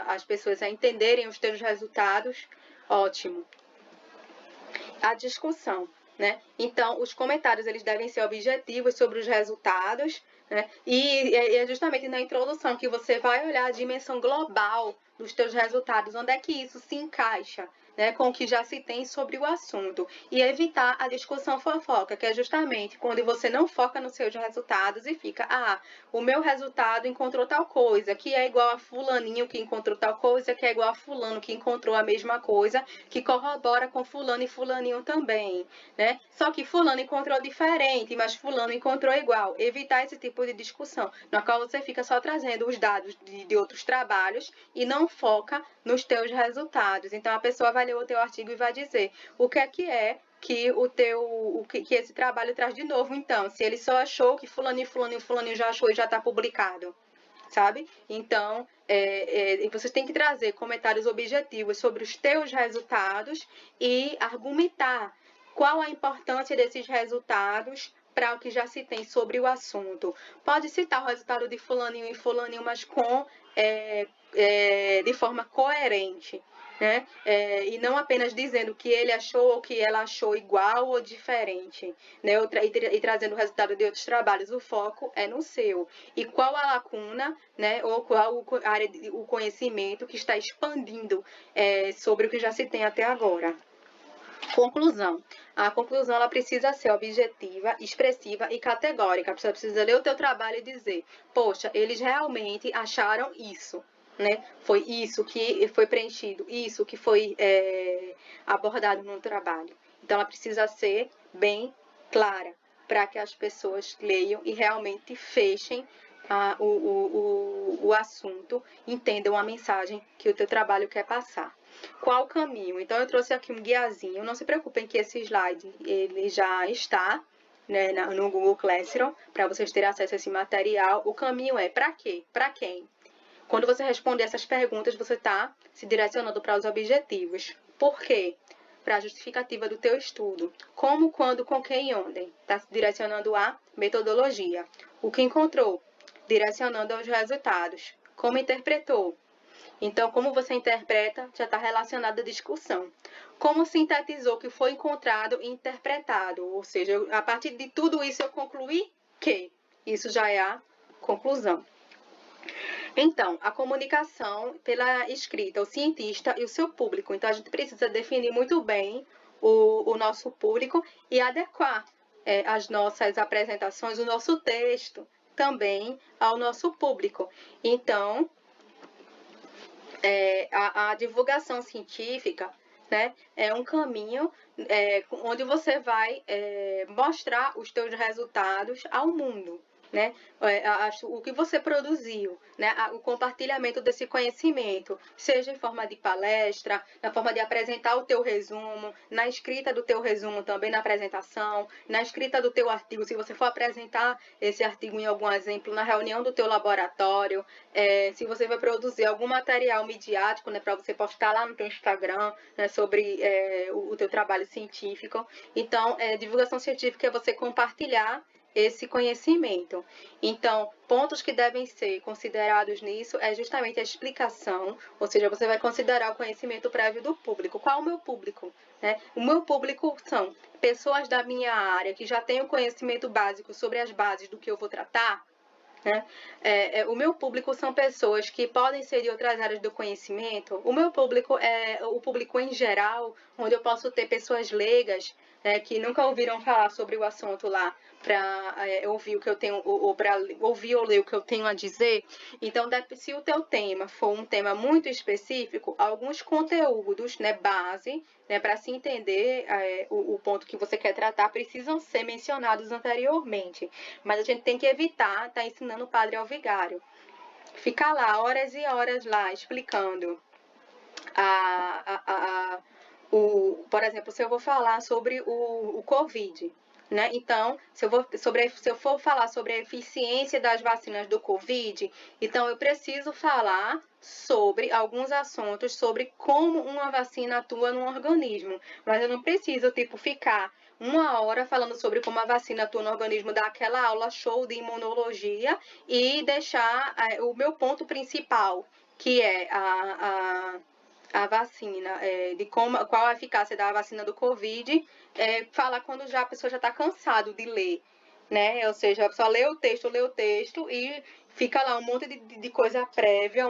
as pessoas a entenderem os teus resultados, ótimo. a discussão, né? Então, os comentários eles devem ser objetivos sobre os resultados, né? E é justamente na introdução que você vai olhar a dimensão global dos teus resultados, onde é que isso se encaixa, né, com o que já se tem sobre o assunto, e evitar a discussão fofoca, que é justamente quando você não foca nos seus resultados e fica, o meu resultado encontrou tal coisa, que é igual a fulaninho que encontrou tal coisa, que é igual a fulano que encontrou a mesma coisa, que corrobora com fulano e fulaninho também, né? Só que fulano encontrou diferente, mas fulano encontrou igual. Evitar esse tipo de discussão, na qual você fica só trazendo os dados de outros trabalhos e não foca nos teus resultados. Então a pessoa vai ler o teu artigo e vai dizer o que que esse trabalho traz de novo, então, se ele só achou que fulaninho, fulaninho, fulaninho já achou e já está publicado, sabe? Então, você tem que trazer comentários objetivos sobre os teus resultados e argumentar qual a importância desses resultados para o que já se tem sobre o assunto. Pode citar o resultado de fulaninho e fulaninho, mas de forma coerente, né? E não apenas dizendo que ele achou ou que ela achou igual ou diferente, né? E trazendo o resultado de outros trabalhos. O foco é no seu. E qual a lacuna, né? Ou qual a área, o conhecimento que está expandindo sobre o que já se tem até agora. Conclusão. A conclusão ela precisa ser objetiva, expressiva e categórica. Você precisa ler o teu trabalho e dizer, poxa, eles realmente acharam isso, né? Foi isso que foi preenchido, isso que foi abordado no trabalho. Então, ela precisa ser bem clara para que as pessoas leiam e realmente fechem o assunto, entendam a mensagem que o teu trabalho quer passar. Qual o caminho? Então, eu trouxe aqui um guiazinho. Não se preocupem que esse slide ele já está, né, no Google Classroom, para vocês terem acesso a esse material. O caminho é para quê? Para quem? Quando você responder essas perguntas, você está se direcionando para os objetivos. Por quê? Para a justificativa do teu estudo. Como, quando, com quem e onde. Está se direcionando à metodologia. O que encontrou? Direcionando aos resultados. Como interpretou? Então, como você interpreta, já está relacionado à discussão. Como sintetizou o que foi encontrado e interpretado? Ou seja, a partir de tudo isso eu concluí que isso já é a conclusão. Então, a comunicação pela escrita, o cientista e o seu público. Então, a gente precisa definir muito bem o nosso público e adequar as nossas apresentações, o nosso texto também ao nosso público. Então, a divulgação científica, né, é um caminho onde você vai mostrar os teus resultados ao mundo, né, o que você produziu, né, o compartilhamento desse conhecimento, seja em forma de palestra, na forma de apresentar o teu resumo, na escrita do teu resumo também, na apresentação, na escrita do teu artigo, se você for apresentar esse artigo em algum exemplo, na reunião do teu laboratório, se você vai produzir algum material midiático, né, para você postar lá no teu Instagram, né, sobre o teu trabalho científico. Então, divulgação científica é você compartilhar esse conhecimento. Então, pontos que devem ser considerados nisso é justamente a explicação, ou seja, você vai considerar o conhecimento prévio do público. Qual é o meu público? Né? O meu público são pessoas da minha área que já têm o conhecimento básico sobre as bases do que eu vou tratar, né? O meu público são pessoas que podem ser de outras áreas do conhecimento. O meu público é o público em geral, onde eu posso ter pessoas leigas, que nunca ouviram falar sobre o assunto lá, para ouvir o que eu tenho, ou para ouvir ou ler o que eu tenho a dizer. Então, se o teu tema for um tema muito específico, alguns conteúdos, né, base, né, para se entender o ponto que você quer tratar, precisam ser mencionados anteriormente. Mas a gente tem que evitar estar ensinando o padre ao vigário. Ficar lá horas e horas lá explicando por exemplo, se eu vou falar sobre o Covid, né? Então, se eu for falar sobre a eficiência das vacinas do Covid, então eu preciso falar sobre alguns assuntos sobre como uma vacina atua no organismo. Mas eu não preciso, ficar 1 hora falando sobre como a vacina atua no organismo, dar aquela aula show de imunologia e deixar o meu ponto principal, que é a vacina, de qual a eficácia da vacina do Covid, fala quando a pessoa já está cansado de ler, né? Ou seja, a pessoa lê o texto e fica lá um monte de coisa prévia,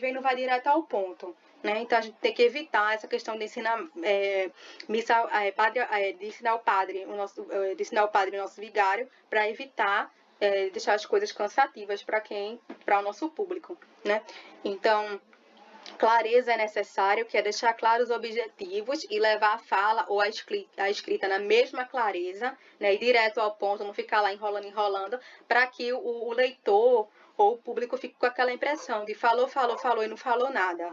e não vai direto ao ponto. Né? Então a gente tem que evitar essa questão de ensinar, de ensinar o padre, de ensinar o padre, o nosso vigário, para evitar deixar as coisas cansativas para o nosso público, né? Então, clareza é necessário, que é deixar claros os objetivos e levar a fala ou a escrita na mesma clareza, né, e direto ao ponto, não ficar lá enrolando, para que o leitor ou o público fique com aquela impressão de falou e não falou nada.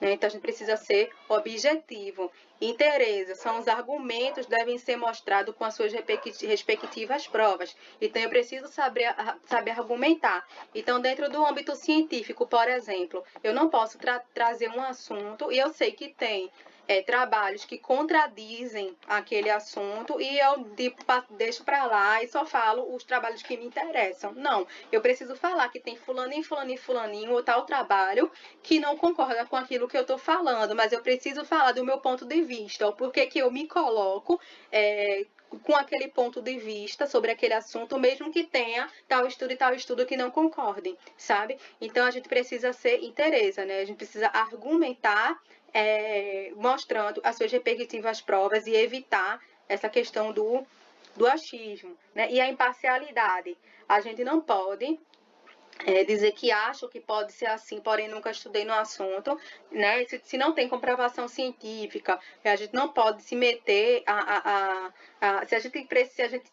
Então, a gente precisa ser objetivo. Interesse são os argumentos que devem ser mostrados com as suas respectivas provas. Então, eu preciso saber argumentar. Então, dentro do âmbito científico, por exemplo, eu não posso trazer um assunto e eu sei que tem trabalhos que contradizem aquele assunto e eu deixo para lá e só falo os trabalhos que me interessam. Não, eu preciso falar que tem fulaninho ou tal trabalho que não concorda com aquilo que eu estou falando, mas eu preciso falar do meu ponto de vista, o porquê que eu me coloco com aquele ponto de vista sobre aquele assunto, mesmo que tenha tal estudo que não concordem, sabe? Então, a gente precisa ser interesa, né? A gente precisa argumentar mostrando as suas respectivas provas e evitar essa questão do achismo, né? E a imparcialidade. A gente não pode dizer que acho que pode ser assim, porém nunca estudei no assunto, né? Se não tem comprovação científica, a gente não pode se meter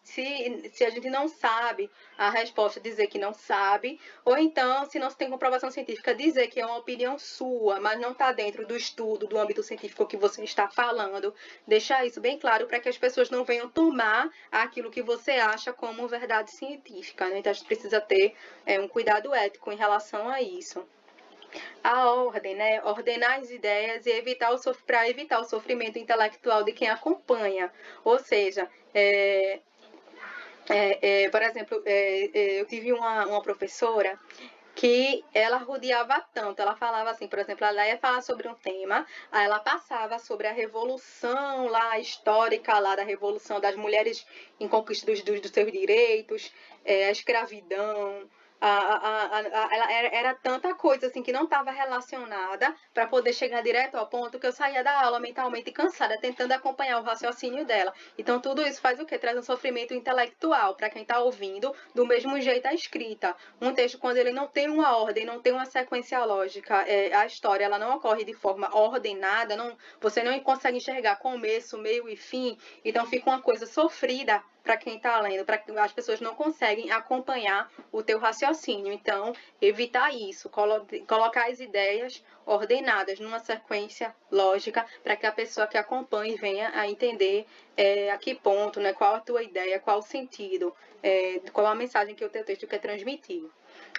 se a gente não sabe a resposta, dizer que não sabe, ou então, se não se tem comprovação científica, dizer que é uma opinião sua, mas não está dentro do estudo, do âmbito científico que você está falando, deixar isso bem claro para que as pessoas não venham tomar aquilo que você acha como verdade científica, né? Então a gente precisa ter um cuidado ético em relação a isso. A ordem, né? Ordenar as ideias e para evitar o sofrimento intelectual de quem acompanha. Ou seja, por exemplo, eu tive uma professora que ela rodeava tanto, ela falava assim, por exemplo, ela ia falar sobre um tema, aí ela passava sobre a revolução lá histórica lá da revolução das mulheres em conquista dos seus direitos, a escravidão, era tanta coisa assim que não estava relacionada para poder chegar direto ao ponto que eu saía da aula mentalmente cansada, tentando acompanhar o raciocínio dela. Então tudo isso faz o quê? Traz um sofrimento intelectual para quem está ouvindo, do mesmo jeito a escrita. Um texto, quando ele não tem uma ordem, não tem uma sequência lógica, a história ela não ocorre de forma ordenada, você não consegue enxergar começo, meio e fim, então fica uma coisa sofrida para quem está lendo, para que as pessoas não conseguem acompanhar o teu raciocínio. Então, evitar isso, colocar as ideias ordenadas numa sequência lógica para que a pessoa que acompanhe venha a entender a que ponto, né, qual a tua ideia, qual o sentido, qual a mensagem que o teu texto quer transmitir.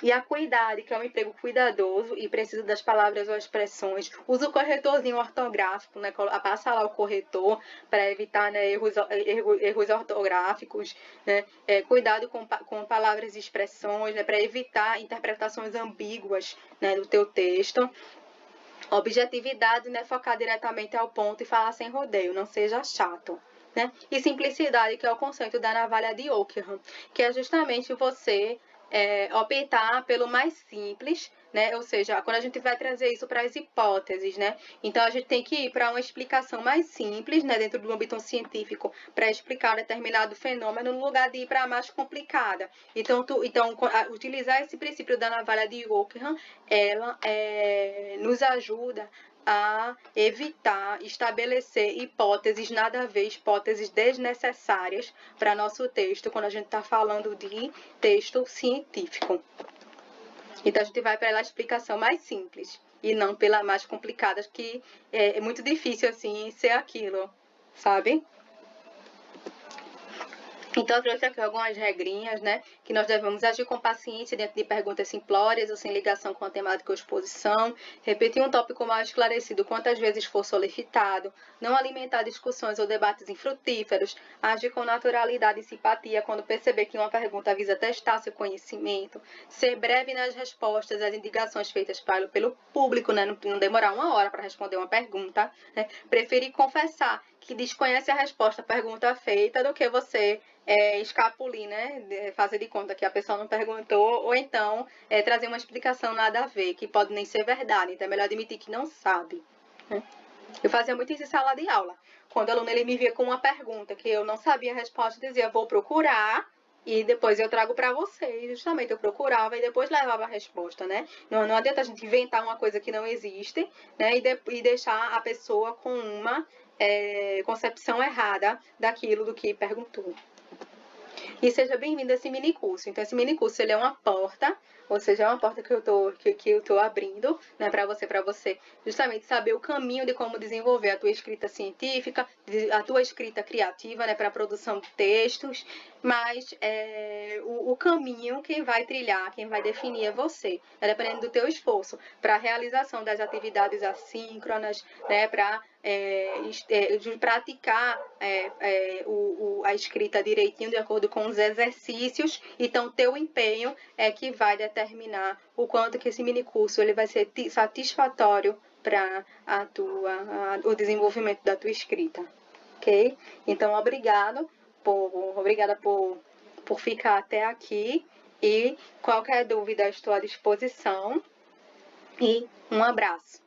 E a cuidade, que é um emprego cuidadoso e precisa das palavras ou expressões. Usa o corretorzinho ortográfico, né? Passa lá o corretor para evitar, né, erros ortográficos. Né? Cuidado com palavras e expressões, né, para evitar interpretações ambíguas, né, do teu texto. Objetividade, né, focar diretamente ao ponto e falar sem rodeio, não seja chato. Né? E simplicidade, que é o conceito da navalha de Ockham, que é justamente você optar pelo mais simples, né? Ou seja, quando a gente vai trazer isso para as hipóteses, né? Então a gente tem que ir para uma explicação mais simples, né? Dentro do âmbito científico, para explicar determinado fenômeno, no lugar de ir para a mais complicada. Então, utilizar esse princípio da navalha de Ockham, ela nos ajuda a evitar estabelecer hipóteses nada a ver, hipóteses desnecessárias para nosso texto, quando a gente está falando de texto científico. Então, a gente vai para a explicação mais simples e não pela mais complicada, que é muito difícil, assim, ser aquilo, sabe? Então, eu trouxe aqui algumas regrinhas, né, que nós devemos agir com paciência diante de perguntas simplórias ou sem ligação com a temática ou exposição, repetir um tópico mal esclarecido quantas vezes for solicitado, não alimentar discussões ou debates infrutíferos, agir com naturalidade e simpatia quando perceber que uma pergunta visa testar seu conhecimento, ser breve nas respostas às indicações feitas pelo público, né, não demorar 1 hora para responder uma pergunta, né, preferir confessar que desconhece a resposta à pergunta feita do que você escapulir, né? Fazer de conta que a pessoa não perguntou, ou então trazer uma explicação nada a ver, que pode nem ser verdade. Então é melhor admitir que não sabe. Né? Eu fazia muito isso em sala de aula. Quando o aluno ele me via com uma pergunta que eu não sabia a resposta, eu dizia, vou procurar e depois eu trago para você. E justamente eu procurava e depois levava a resposta, né? Não adianta a gente inventar uma coisa que não existe, né? E deixar a pessoa com uma concepção errada daquilo do que perguntou. E seja bem-vindo a esse mini curso. Então, esse mini curso ele é uma porta, ou seja, é uma porta que eu tô abrindo, né, para você justamente saber o caminho de como desenvolver a tua escrita científica, a tua escrita criativa, né, para a produção de textos, mas o caminho quem vai trilhar, quem vai definir é você, né, dependendo do teu esforço para a realização das atividades assíncronas, né, para praticar a escrita direitinho de acordo com os exercícios. Então, teu empenho é que vai determinar o quanto que esse minicurso ele vai ser satisfatório para o desenvolvimento da tua escrita, ok? Então, obrigada por ficar até aqui e qualquer dúvida estou à disposição e um abraço.